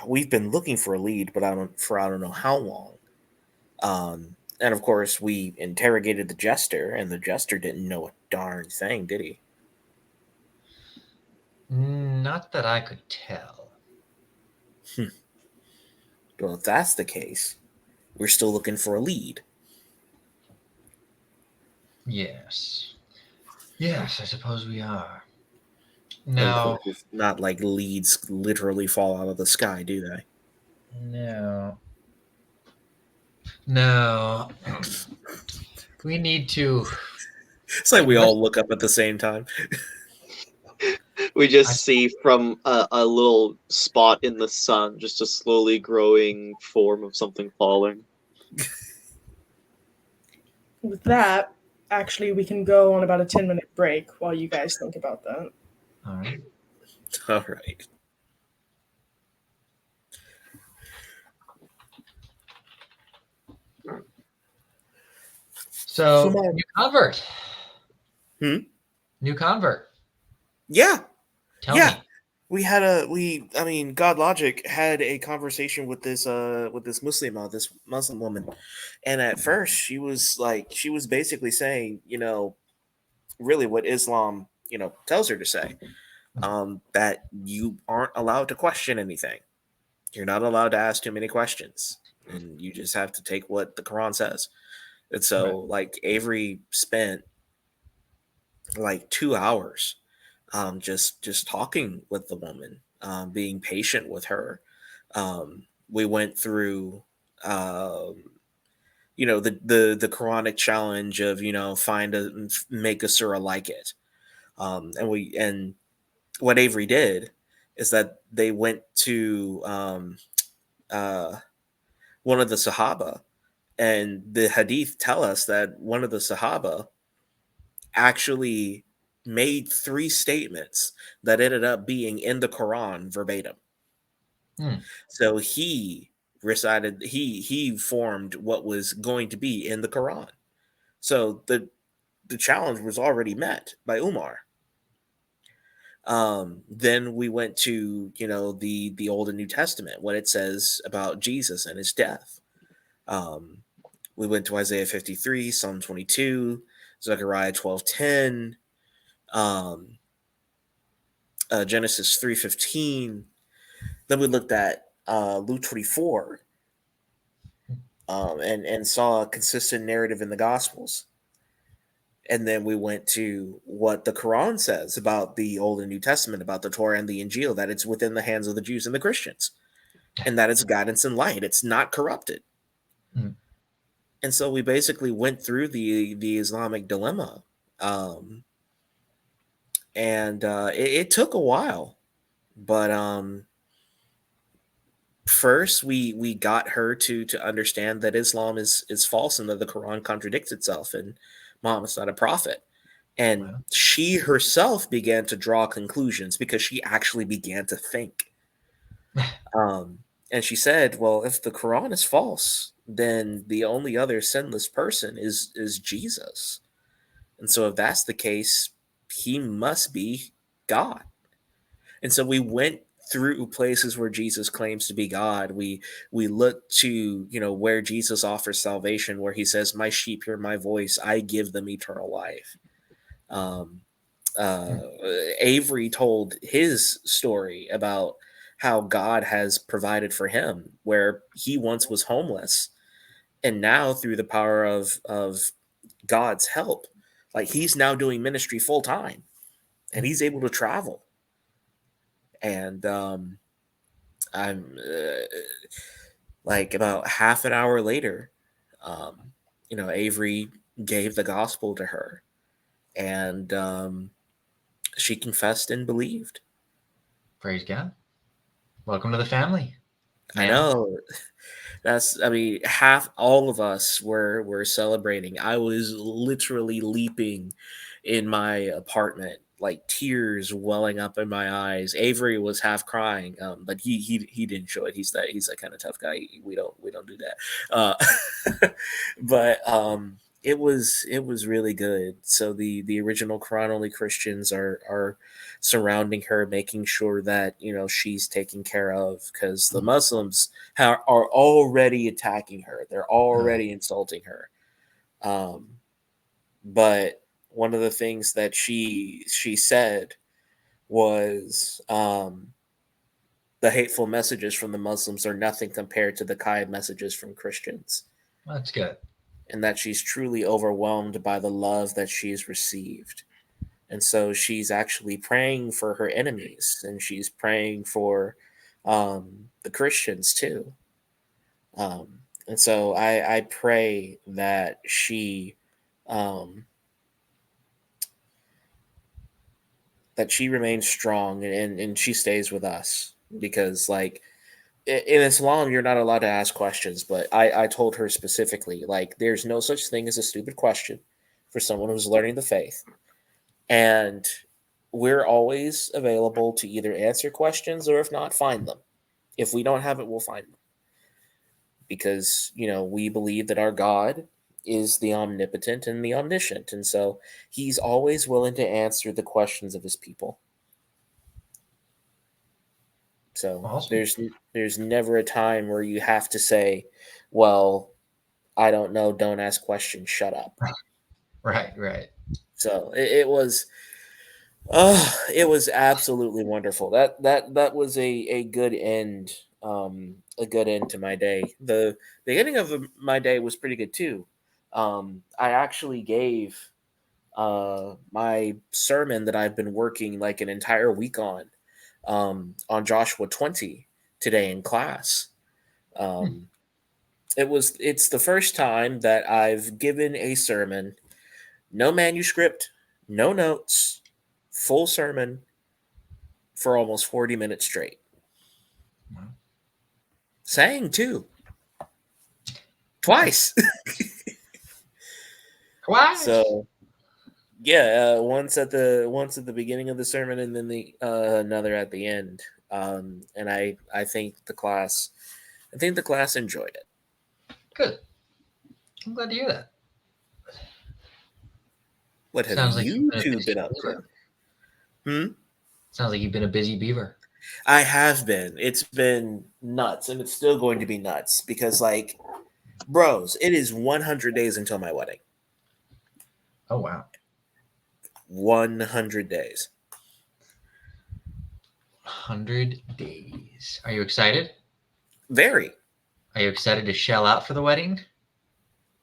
We've been looking for a lead, but I don't know how long. And of course, we interrogated the jester, and the jester didn't know a darn thing, did he? Not that I could tell. Well, if that's the case, we're still looking for a lead. Yes. Yes, I suppose we are. And Now, it's not like leads literally fall out of the sky, do they? no. No. We need to. It's like we all look up at the same time. We I- just see from a little spot in the sun, just a slowly growing form of something falling. With that, actually, we can go on about a 10-minute break while you guys think about that. All right. All right. So, Come on. new convert. Hmm? New convert. Yeah. Tell Yeah. me. I mean, God Logic had a conversation with this this Muslim woman. And at first she was basically saying, really what Islam, tells her to say. That you aren't allowed to question anything. You're not allowed to ask too many questions. And you just have to take what the Quran says. And so Right. like Avery spent like 2 hours just talking with the woman, being patient with her. We went through, um, the Quranic challenge of make a surah like it, and what Avery did is that they went to uh, one of the Sahaba, and the Hadith tell us that one of the Sahaba actually made three statements that ended up being in the Quran verbatim. Hmm. So he formed what was going to be in the Quran. So the challenge was already met by Umar. Then we went to the Old and New Testament, what it says about Jesus and his death. Um, we went to Isaiah 53, Psalm 22, Zechariah 12:10, um, Genesis 3:15. Then we looked at Luke 24, and saw a consistent narrative in the Gospels. And then we went to what the Quran says about the Old and New Testament, about the Torah and the Injil, that it's within the hands of the Jews and the Christians, and that it's guidance and light. It's not corrupted. Hmm. And so we basically went through the Islamic dilemma, um, and it took a while, but first we got her to understand that Islam is false and that the Quran contradicts itself and Muhammad's not a prophet. And Wow. she herself began to draw conclusions because she actually began to think. And she said, "Well, if the Quran is false, then the only other sinless person is Jesus. And so if that's the case, he must be God." And so we went through places where Jesus claims to be God. We looked to, where Jesus offers salvation, where he says, "My sheep hear my voice, I give them eternal life." Um, uh, Hmm. Avery told his story about how God has provided for him, where he once was homeless, and now through the power of God's help, like he's now doing ministry full time, and he's able to travel. And I'm like about half an hour later, Avery gave the gospel to her, and she confessed and believed. Praise God. Welcome to the family, I ma'am. know. I mean, half all of us were celebrating. I was literally leaping in my apartment, like tears welling up in my eyes. Avery was half crying, but he didn't show it. He's that kind of tough guy. We don't do that. But it was really good. So the original Quran only Christians are surrounding her, making sure that she's taken care of, because the Muslims are already attacking her. They're already insulting her. Um, but one of the things that she said was, the hateful messages from the Muslims are nothing compared to the kind messages from Christians, That's good. and that she's truly overwhelmed by the love that she's received. And so she's actually praying for her enemies, and she's praying for the Christians too. And so I pray that um, remains strong and she stays with us because like in Islam you're not allowed to ask questions, but I told her specifically like there's no such thing as a stupid question for someone who's learning the faith, and we're always available to either answer questions or if not find them. If we don't have it, we'll find them, because we believe that our God is the omnipotent and the omniscient, and so he's always willing to answer the questions of his people. So Awesome. there's never a time where you have to say, well, I don't know, don't ask questions, shut up. Right. So it was absolutely wonderful. That was a good end, a good end to my day. The beginning of my day was pretty good too. I actually gave my sermon that I've been working like an entire week on Joshua 20 today in class. Um, it's the first time that I've given a sermon, no manuscript, no notes, full sermon for almost 40 minutes straight. Wow. Sang too. Twice. Twice. So yeah, once at the beginning of the sermon and then the another at the end. And I think the class enjoyed it. Good. I'm glad to hear that. What have Sounds like you you've been a two busy been up to? beaver. Sounds like you've been a busy beaver. I have been. It's been nuts, and it's still going to be nuts because, like, bros, it is 100 days until my wedding. Oh wow. 100 days. 100 days. Are you excited? Very. Are you excited to shell out for the wedding?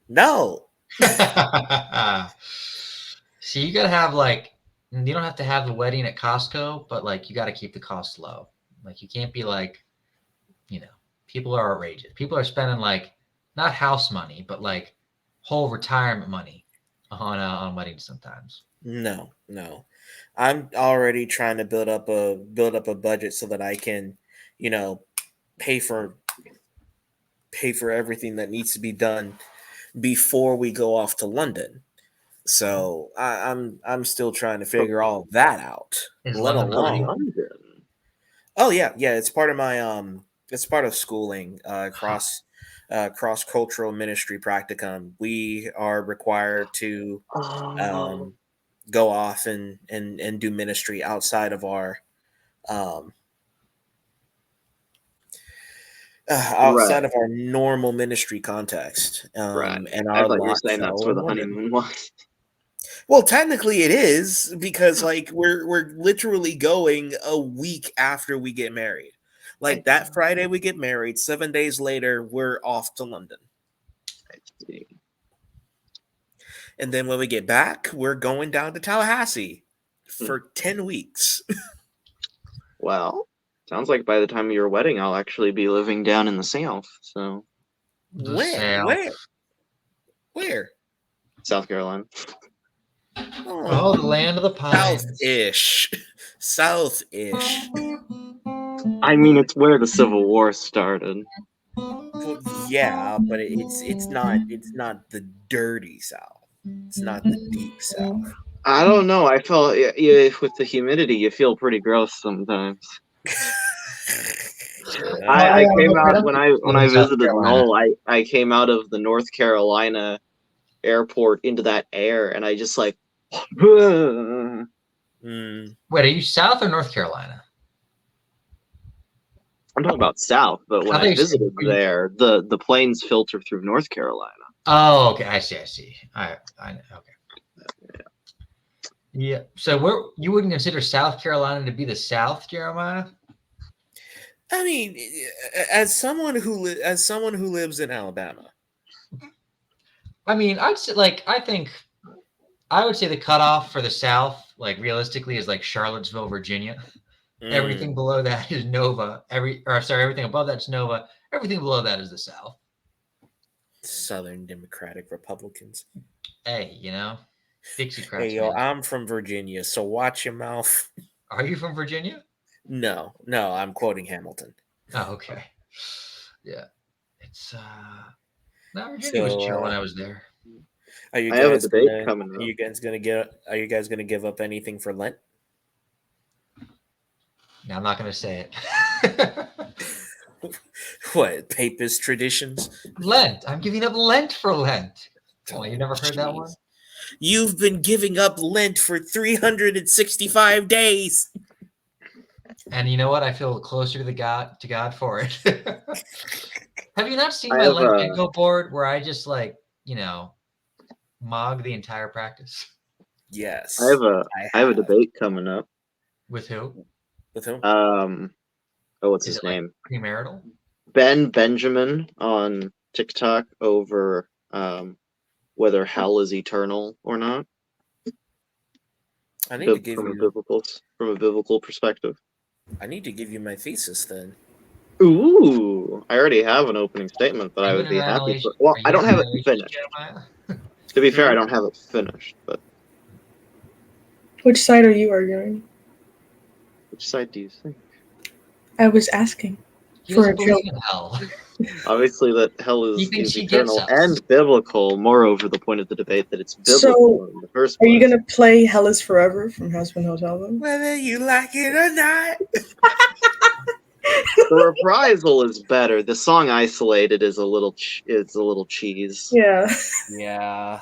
No. See, you gotta have like, you don't have to have the wedding at Costco, but like you gotta keep the costs low. Like you can't be like, people are outrageous. People are spending like not house money, but like whole retirement money on weddings sometimes. No. I'm already trying to build up a budget so that I can, pay for everything that needs to be done before we go off to London. So I'm still trying to figure all that out. Is Let London alone, London. oh yeah, it's part of my it's part of schooling, cross cultural ministry practicum. We are required to Oh, um, go off and do ministry outside of our um, right, normal ministry context, right. and I our thought you were lot saying that's fell where in the London. honeymoon was. Well, technically it is because like we're literally going a week after we get married. Like that Friday we get married, 7 days later we're off to London. And then when we get back, we're going down to Tallahassee for 10 weeks. Well, sounds like by the time of your wedding, I'll actually be living down in the South. So, The When? South. Where? South Carolina. Oh, the land of the pines. South-ish. South-ish. I mean, it's where the Civil War started. Well, yeah, but it's not the dirty South. It's not the deep South. I don't know. I felt yeah, with the humidity, you feel pretty gross sometimes. I came out when I South visited Carolina. Knoll. I came out of the North Carolina airport into that air, and I just like. I'm Wait, are you South or North Carolina? talking about South, but when I visited there, the planes filter through North Carolina. Oh, okay. I see. I know. Okay. Yeah. So you wouldn't consider South Carolina to be the South, Jeremiah? I mean, as someone who lives in Alabama. I mean, I would say the cutoff for the South, like realistically, is like Charlottesville, Virginia. Everything below that is Nova. Everything above that's Nova. Everything below that is the South. Southern Democratic Republicans. Hey, Dixiecrats, Hey, yo, man. I'm from Virginia, so watch your mouth. Are you from Virginia? No, I'm quoting Hamilton. Oh, okay. Yeah. It's no, Virginia was So, chill when I was there. are you I have a guys debate gonna? coming Are up. you guys gonna get? Are you guys gonna give up anything for Lent? Now I'm not gonna say it. What papist traditions? Lent. I'm giving up Lent for Lent. Oh, You never heard that jeez. one? You've been giving up Lent for 365 days. And you know what? I feel closer to God for it. Have you not seen I my have Lent a- bingo board where I just mog the entire practice? Yes. I have a debate coming up. With who? With whom? What's Is his it like name? premarital? Ben Benjamin on TikTok over whether hell is eternal or not. I need to give From you. a biblical perspective. I need to give you my thesis then. Ooh, I already have an opening statement that Are I you would in be an happy annihilation? for. Well, Are I you don't in have it annihilation, finished. Jeremiah? To be fair, I don't have it finished, but Which side are you arguing? which side do you think? I was asking. He For doesn't a believe joke. in hell. Obviously, that hell He is thinks he eternal gets us. and biblical. Moreover, the point of the debate that it's So, biblical in the first Are you place. gonna play Hell is Forever from House and Hotel then? Whether you like it or not. The reprisal is better. The song isolated is a little cheese. Yeah. Yeah.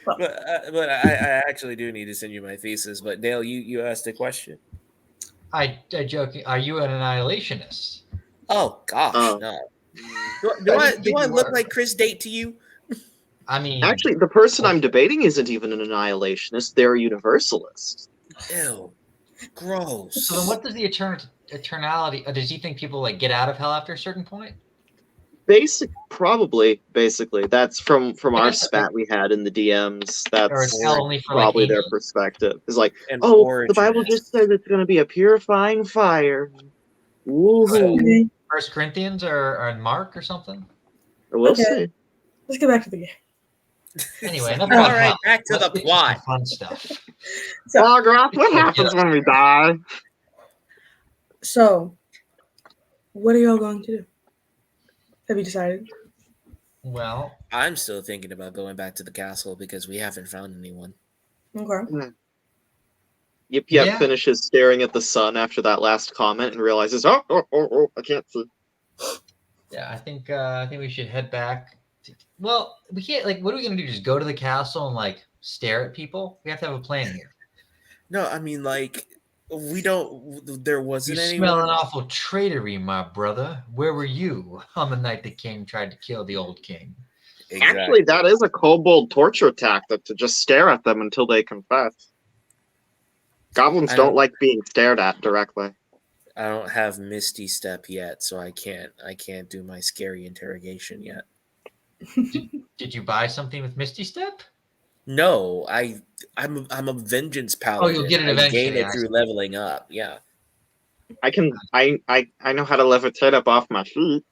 But I actually do need to send you my thesis. But Dale, you asked a question. I joking. Are you an annihilationist? Oh gosh, Oh. no. I didn't Do think I you look were. like Chris Date to you? I mean, Actually, the person I'm debating isn't even an annihilationist. They're a universalist. Ew, gross. so then what does the eternality? Does he think people get out of hell after a certain point? Basically, that's from our That's spat we had in the DMs. or is That's hell only for probably their angels? perspective. It's like, And oh, the Bible originists. just says it's going to be a purifying fire. So, Woohoo! Okay, First Corinthians or Mark or something? We'll Okay. see. let's get back to the game. Anyway, enough All about right, hell. back to Let's the get plot. some fun stuff. So, Autograph, what happens when we die? so, what are y'all going to do? Have you decided? Well, I'm still thinking about going back to the castle because we haven't found anyone. Okay. Yip Yeah. finishes staring at the sun after that last comment and realizes, oh, I can't see. yeah, I think we should head back. Well, we can't. What are we gonna do? Just go to the castle and stare at people? We have to have a plan here. No, I mean we don't. There You wasn't smell anyone. an awful traitory, my brother. Where were you on the night the king tried to kill the old king? Exactly. Actually, that is a kobold torture tactic to just stare at them until they confess. Goblins don't like being stared at directly. I don't have Misty Step yet, so I can't do my scary interrogation yet. Did you buy something with Misty Step? No, I'm a vengeance paladin. you'll get it I eventually, gain it I through see. leveling up. Yeah. I know how to levitate up off my feet.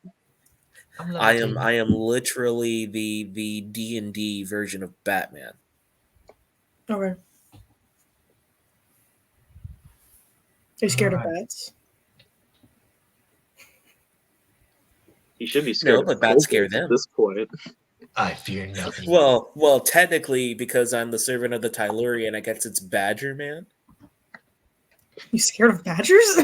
I am literally the D&D version of Batman. Okay. Are you scared of Alright. bats? You should be scared No, of but bats scare kobolds them. at this point. I fear nothing. Well, technically, because I'm the servant of the Tylurian, I guess it's Badger Man. You scared of badgers?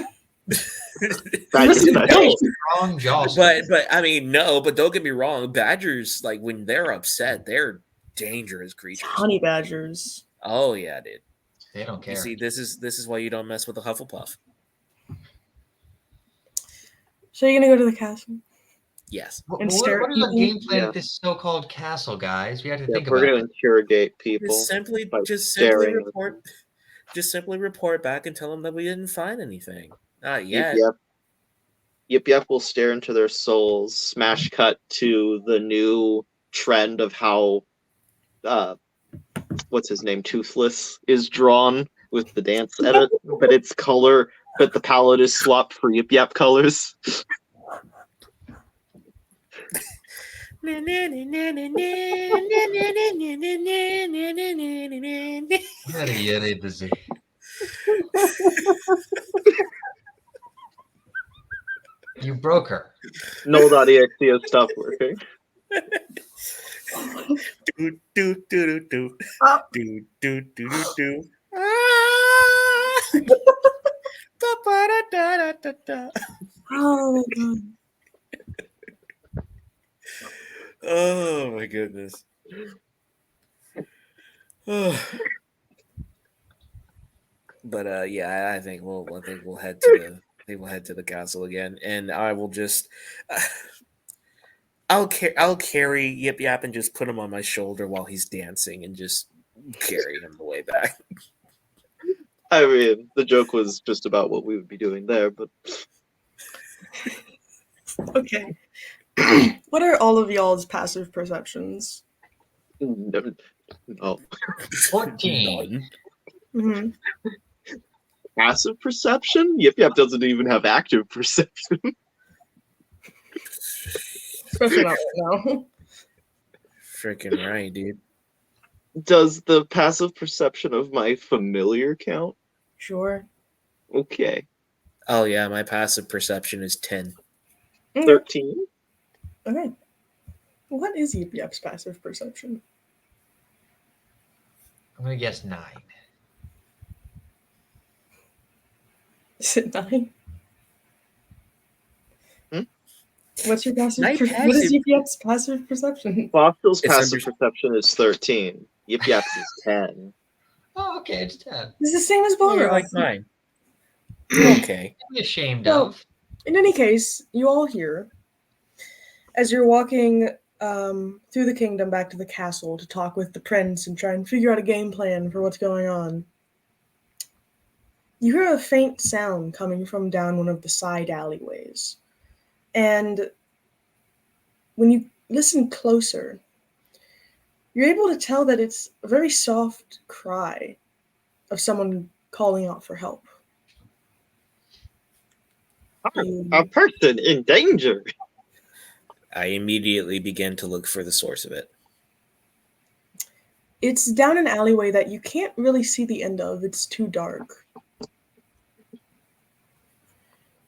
Badgers, No, Strong jaws. but I mean, no. But don't get me wrong. Badgers, when they're upset, they're dangerous creatures. Honey badgers. Oh yeah, dude. They don't care. You see, this is why you don't mess with a Hufflepuff. So you're gonna go to the castle? Yes. What And is stare our at people? game plan Yeah. at this so-called castle, guys? We have to Yeah, think we're about going to it. interrogate people. Just simply staring at report. Just simply report back and tell them that we didn't find anything. Not Yep, yet. Yep will stare into their souls. Smash cut to the new trend of how, what's his name, Toothless is drawn with the dance edit, but it's color, but the palette is swapped for Yip colors. Yada yada busy. You broke her. Null.exe has stopped working. Do do do do do Ah. do do do do do. Ah! Da-ba-da-da-da-da-da. Oh my god. Oh my goodness. But yeah, I think we'll head to the castle again, and I will just I'll carry Yip Yap and just put him on my shoulder while he's dancing and just carry him the way back. I mean, the joke was just about what we would be doing there, but Okay. What are all of y'all's passive perceptions? no. 14. None. Mm-hmm. Passive perception? Yip Yap doesn't even have active perception. Especially not right now. Freaking right, dude. Does the passive perception of my familiar count? Sure. Okay. Oh yeah, my passive perception is 10. Okay. 13? Okay. What is Yip Yap's passive perception? I'm gonna guess 9. Is it 9? Hmm? What's your passive? My What is passive- Yip Yap's passive perception? Fossil's It's passive under- perception is 13. Yip Yap's is 10. Oh, okay, it's 10. It's the same as You're Balrog. like mine. Okay. Don't be ashamed Well, of. In any case, you all hear as you're walking through the kingdom back to the castle to talk with the prince and try and figure out a game plan for what's going on. You hear a faint sound coming from down one of the side alleyways. And when you listen closer, you're able to tell that it's a very soft cry of someone calling out for help. A person in danger. I immediately begin to look for the source of it. It's down an alleyway that you can't really see the end of. It's too dark.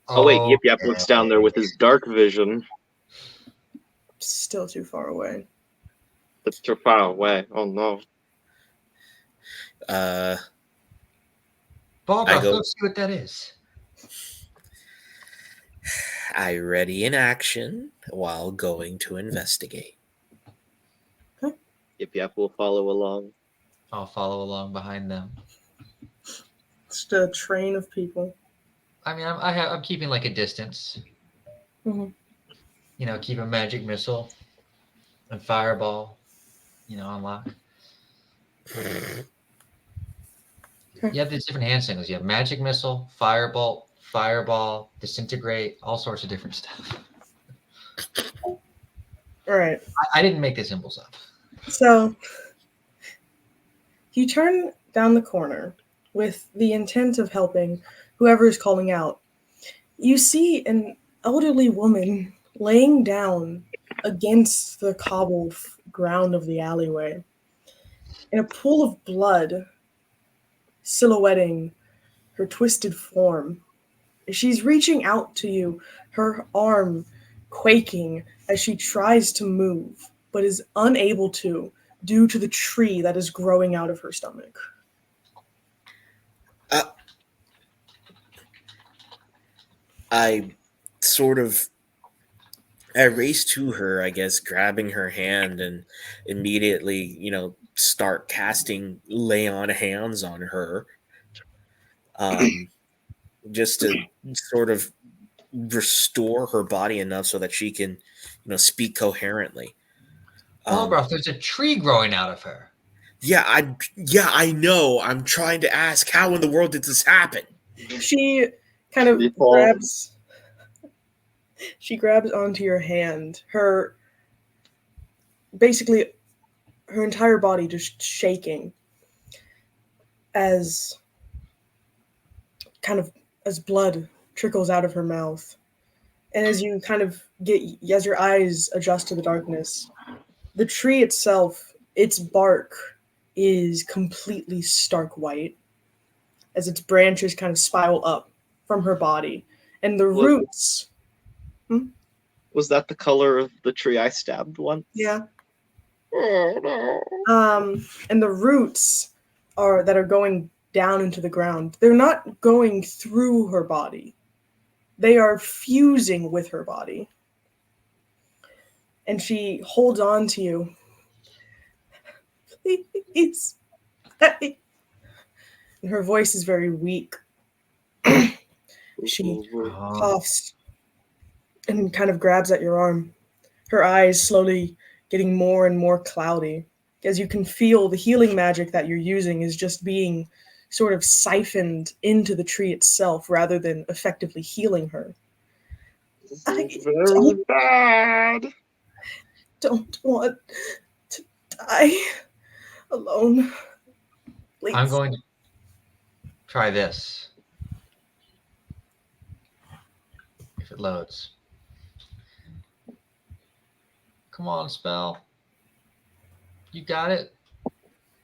Oh wait, Yip Yap looks down there with his dark vision. It's still too far away. It's too far away. Oh no. Barbara, I go- go see what that is. I ready in action while going to investigate. Yip Yap will follow along. I'll follow along behind them. Just a train of people. I mean, I'm keeping like a distance. Mhm. You know, keep a magic missile and fireball. You know, on lock. You have these different hand signals. You have magic missile, fireball, disintegrate, all sorts of different stuff. All right. I didn't make the symbols up. So you turn down the corner with the intent of helping whoever is calling out. You see an elderly woman laying down against the cobbled ground of the alleyway in a pool of blood silhouetting her twisted form. She's reaching out to you, her arm quaking as she tries to move, but is unable to due to the tree that is growing out of her stomach. I sort of I race to her, I guess, grabbing her hand and immediately, start casting lay on hands on her. Just to sort of restore her body enough so that she can, speak coherently. Barbara, there's a tree growing out of her. Yeah, I know. I'm trying to ask, how in the world did this happen? She kind of grabs onto your hand. Her entire body just shaking as blood trickles out of her mouth. And as you kind of as your eyes adjust to the darkness, the tree itself, its bark is completely stark white as its branches kind of spiral up from her body. And the roots. Was that the color of the tree I stabbed once? Yeah. Oh, no. And the roots that are going down into the ground, they're not going through her body. They are fusing with her body. And she holds on to you. Please. And her voice is very weak. She coughs and kind of grabs at your arm. Her eyes slowly getting more and more cloudy, as you can feel the healing magic that you're using is just being sort of siphoned into the tree itself rather than effectively healing her. This is very bad. Don't want to die alone. Please. I'm going to try this. If it loads. Come on, spell. You got it.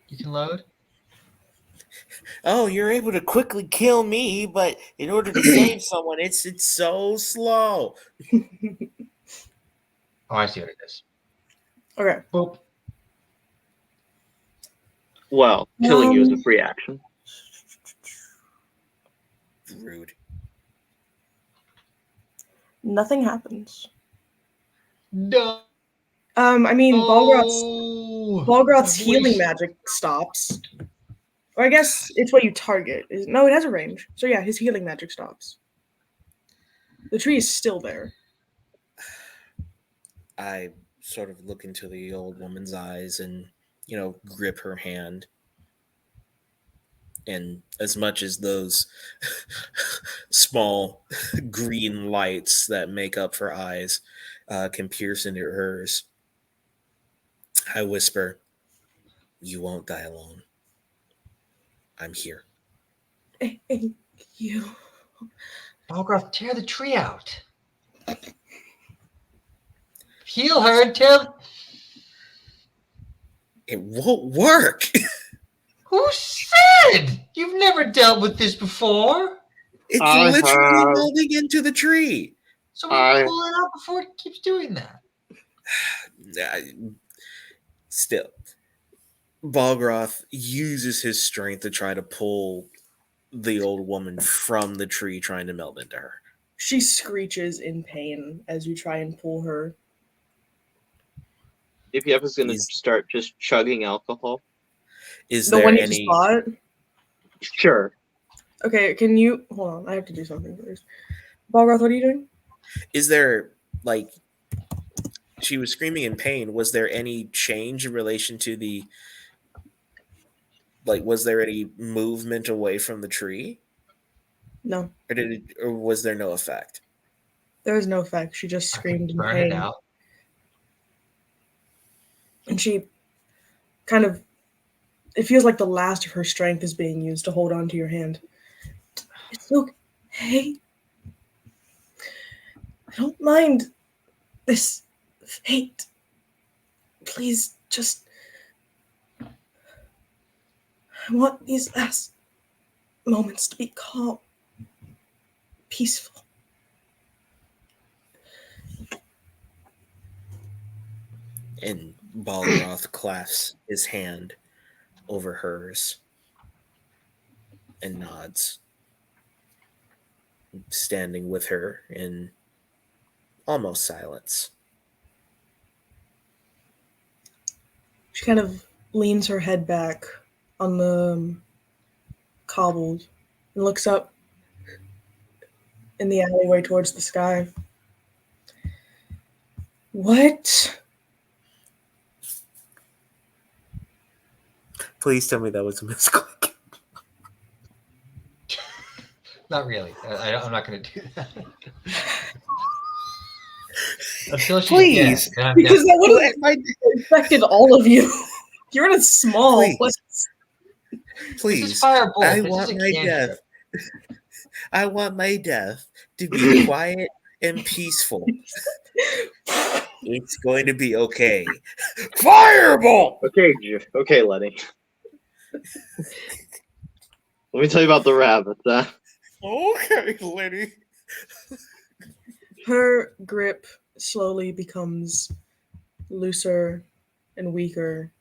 You can load. Oh, you're able to quickly kill me, but in order to save someone, it's so slow. Oh, I see what it is. Okay. Boop. Well, killing you is a free action. Rude. Nothing happens. No. I mean, Oh. Balgroth's healing magic stops. Or I guess it's what you target. No, it has a range. So yeah, his healing magic stops. The tree is still there. I sort of look into the old woman's eyes and, grip her hand. And as much as those small green lights that make up her eyes can pierce into hers, I whisper, "You won't die alone. I'm here." Thank you. Balgroth, tear the tree out. Heal her and tear. It won't work. Who said? You've never dealt with this before. It's I literally have. molding into the tree. So we pull it out before it keeps doing that. Still, Balgroth uses his strength to try to pull the old woman from the tree, trying to meld into her. She screeches in pain as you try and pull her. Yep is going to start just chugging alcohol. Is The there one you any? just bought? Sure. Okay, can you hold on? I have to do something first. Balgroth, what are you doing? Is there she was screaming in pain? Was there any change in relation to the? Was there any movement away from the tree? No, Or was there no effect? there is no effect. She just screamed in Burn pain. it out. And she kind of, it feels like the last of her strength is being used to hold on to your hand. It's okay. I don't mind this fate. Please, just, I want these last moments to be calm, peaceful. And Balgroth clasps his hand over hers and nods, standing with her in almost silence. She kind of leans her head back on the cobbled and looks up in the alleyway towards the sky. What? Please tell me that was a misclick. Not really. I'm not going to do that. Until she's Please, dead, then I'm Because that would have My- affected all of you. You're in a small Please. place. This is Please, firebolt. I This want is a my cantrip. death. I want my death to be quiet and peaceful. It's going to be okay. Fireball! Okay, Lenny. Let me tell you about the rabbit. Okay, Lenny. Her grip slowly becomes looser and weaker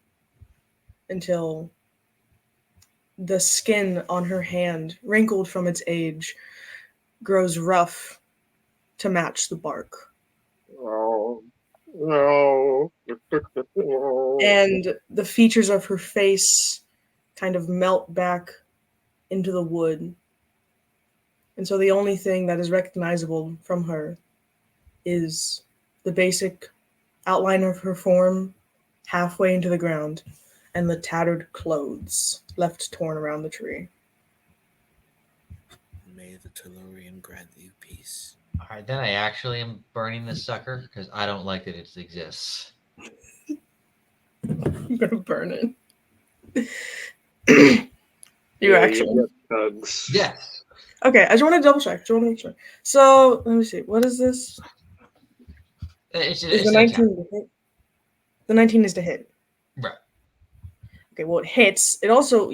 until the skin on her hand, wrinkled from its age, grows rough to match the bark. Oh, no. And the features of her face kind of melt back into the wood. And so the only thing that is recognizable from her is the basic outline of her form halfway into the ground and the tattered clothes left torn around the tree. May the Tellurian grant you peace. All right, then I actually am burning this sucker because I don't like that it exists. I'm gonna burn it. You Yeah, actually. you get bugs. Yes. Okay, I just want to double check. Just want to make sure. So let me see. What is this? It's Is the an 19 attack. to hit? The 19 is to hit. Right. Okay, well it hits. It also,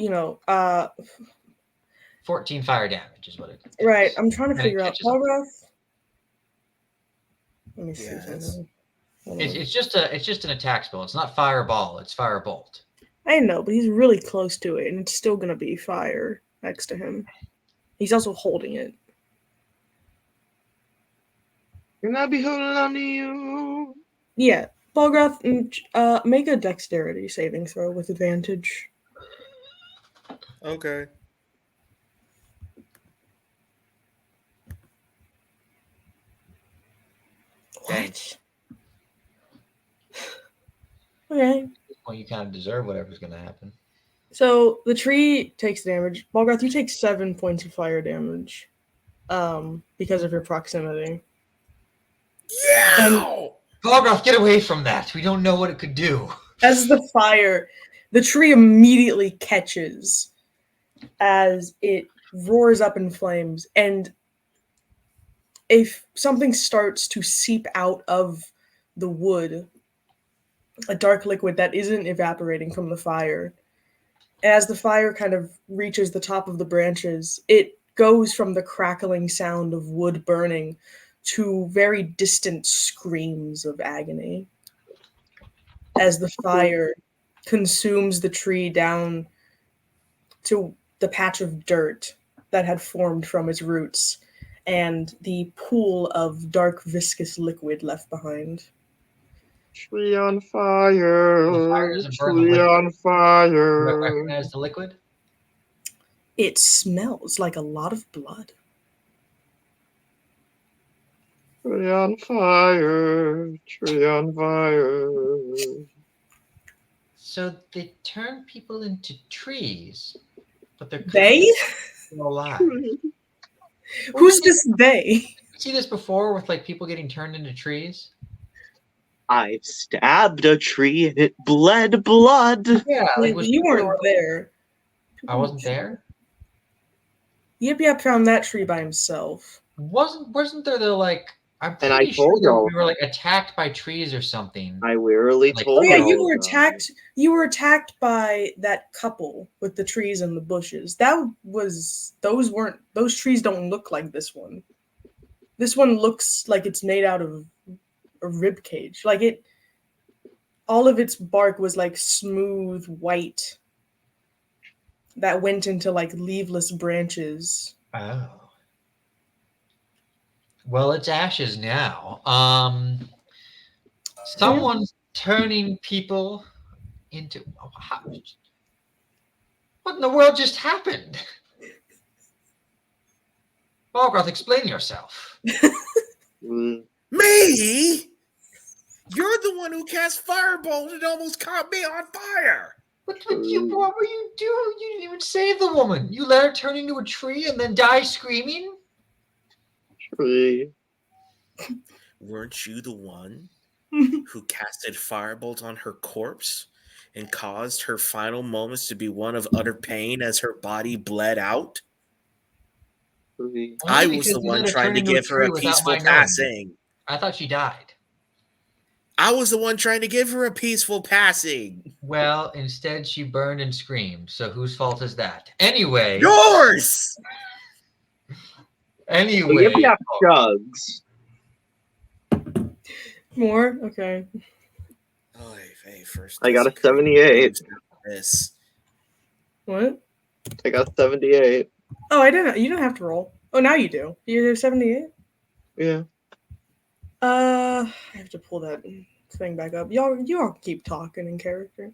14 fire damage is what it does. right. I'm trying to And it figure out catches on. Paulroth. Let me see Yes. something. Hold It's, on. it's just an attack spell. It's not fireball. It's firebolt. I know, but he's really close to it, and it's still gonna be fire next to him. He's also holding it. And I'll be holding on to you. Yeah, Paulroth, make a dexterity saving throw with advantage. Okay. What? Okay. Well, you kind of deserve whatever's going to happen. So the tree takes damage. Balgroth, you take 7 points of fire damage. Because of your proximity. Yeah! Balgroth, get away from that. We don't know what it could do. As the tree immediately catches as it roars up in flames, and if something starts to seep out of the wood, a dark liquid that isn't evaporating from the fire. As the fire kind of reaches the top of the branches, it goes from the crackling sound of wood burning to very distant screams of agony. As the fire consumes the tree down to the patch of dirt that had formed from its roots and the pool of dark viscous liquid left behind. Tree on fire. The fire doesn't burn the Tree liquid. on Do I fire. recognize the liquid? It smells like a lot of blood. Tree on fire. Tree on fire. So they turn people into trees, but they're They? still alive. Who's this they? You see this before with like people getting turned into trees? I've stabbed a tree and it bled blood. Yeah, like was You people weren't were- there. I wasn't there. Yip Yap found that tree by himself. Wasn't there the like? I'm And I pretty sure told that y'all. we were like attacked by trees or something. I wearily Like- told Oh yeah, y'all you were that. attacked. You were attacked by that couple with the trees and the bushes. Those trees don't look like this one. This one looks like it's made out of a rib cage. All of its bark was like smooth white that went into like leafless branches. Oh. Well, it's ashes now. Someone's turning people into. What in the world just happened? Balgroth, explain yourself. Mm. Me? You're the one who cast fireball and almost caught me on fire. What were you doing? You didn't even save the woman. You let her turn into a tree and then die screaming? Tree. Weren't you the one who casted firebolt on her corpse and caused her final moments to be one of utter pain as her body bled out? tree. Only I was because the you one let her trying turn to into a give her tree a without peaceful my knowing. passing. I thought she died. I was the one trying to give her a peaceful passing. Well, instead she burned and screamed. So whose fault is that? Anyway. Yours! Anyway. Yip Yap chugs. More? Okay. Oh, hey, first. I got a let's create 78. This. What? I got 78. Oh, I didn't. You don't have to roll. Oh, now you do. You're 78? Yeah. I have to pull that thing back up. You all keep talking in character.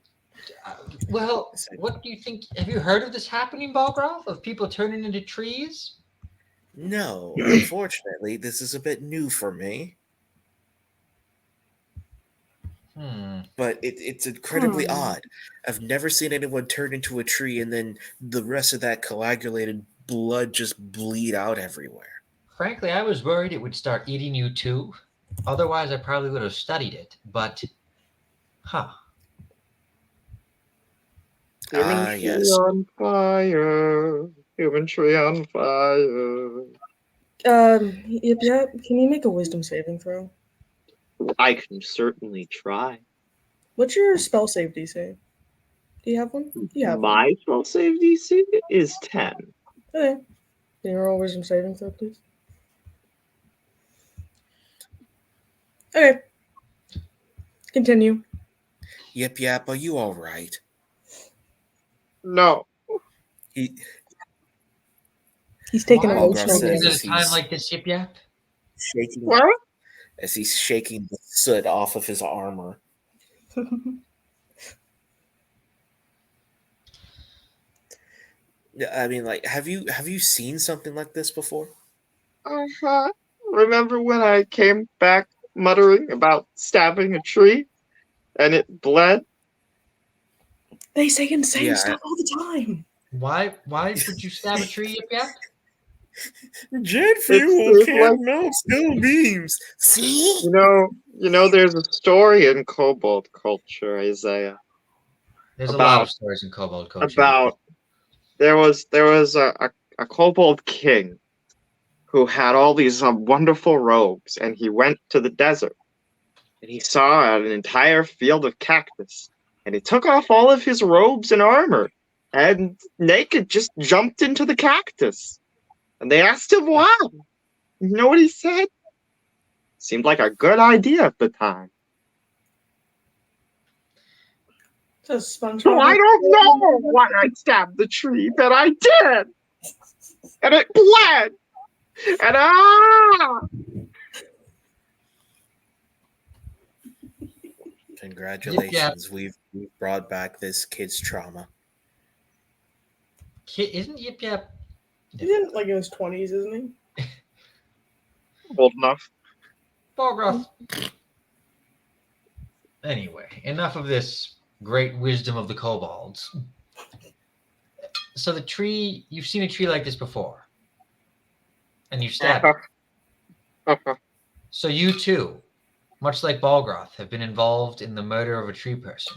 Well, what do you think? Have you heard of this happening, Balgroth? Of people turning into trees? No, unfortunately, this is a bit new for me. But it's incredibly odd. I've never seen anyone turn into a tree and then the rest of that coagulated blood just bleed out everywhere. Frankly, I was worried it would start eating you too. Otherwise, I probably would have studied it. But, Human tree yes. on fire. Human tree on fire. Yep. Can you make a wisdom saving throw? I can certainly try. What's your spell save DC? Do you have one? You have one. My spell save DC is 10. Okay. Can you roll a wisdom saving throw, please? Okay. Continue. Yep, are you alright? No. He's taking why a are you emotional says at damage. a time like this, Yip Yap? Shaking What? as he's shaking the soot off of his armor. I mean, like, have you seen something like this before? Uh-huh. Remember when I came back muttering about stabbing a tree and it bled? They say insane Yeah, stuff all the time. Why would you stab a tree, Yip Yap? Jet It's like, melt steel beams. See? you know, there's a story in kobold culture, Isaiah. There's a lot About of stories in Kobold culture. about there was a kobold king who had all these wonderful robes, and he went to the desert and he saw an entire field of cactus, and he took off all of his robes and armor and naked just jumped into the cactus. And they asked him why. You know what he said? Seemed like a good idea at the time. So SpongeBob. So I don't know why I stabbed the tree, but I did. And it bled. And Congratulations, we've brought back this kid's trauma. Isn't Yip Yap? He's in like in his 20s, isn't he? old enough. Balgroth. Anyway, enough of this great wisdom of the kobolds. So the tree, you've seen a tree like this before, and you've stabbed it. So you too, much like Balgroth, have been involved in the murder of a tree person.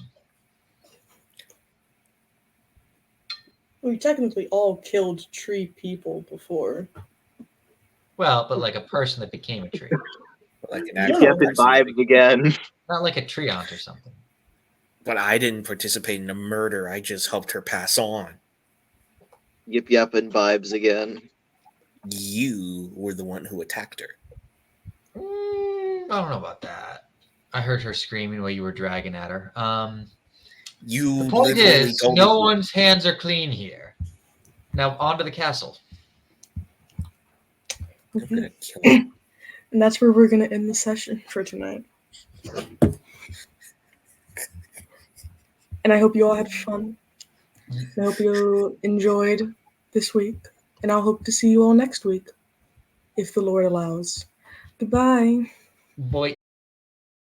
We technically all killed tree people before. Well, but like a person that became a tree. Like an Yeah. actual Get the person. vibes again. Not like a treant or something. But I didn't participate in a murder. I just helped her pass on. Yip yap and vibes again. You were the one who attacked her. I don't know about that. I heard her screaming while you were dragging at her. You The point literally is, told no me- one's hands are clean here. Now, on to the castle. I'm gonna kill him. And that's where we're going to end the session for tonight. And I hope you all had fun. I hope you enjoyed this week. And I'll hope to see you all next week, if the Lord allows. Goodbye. Boy.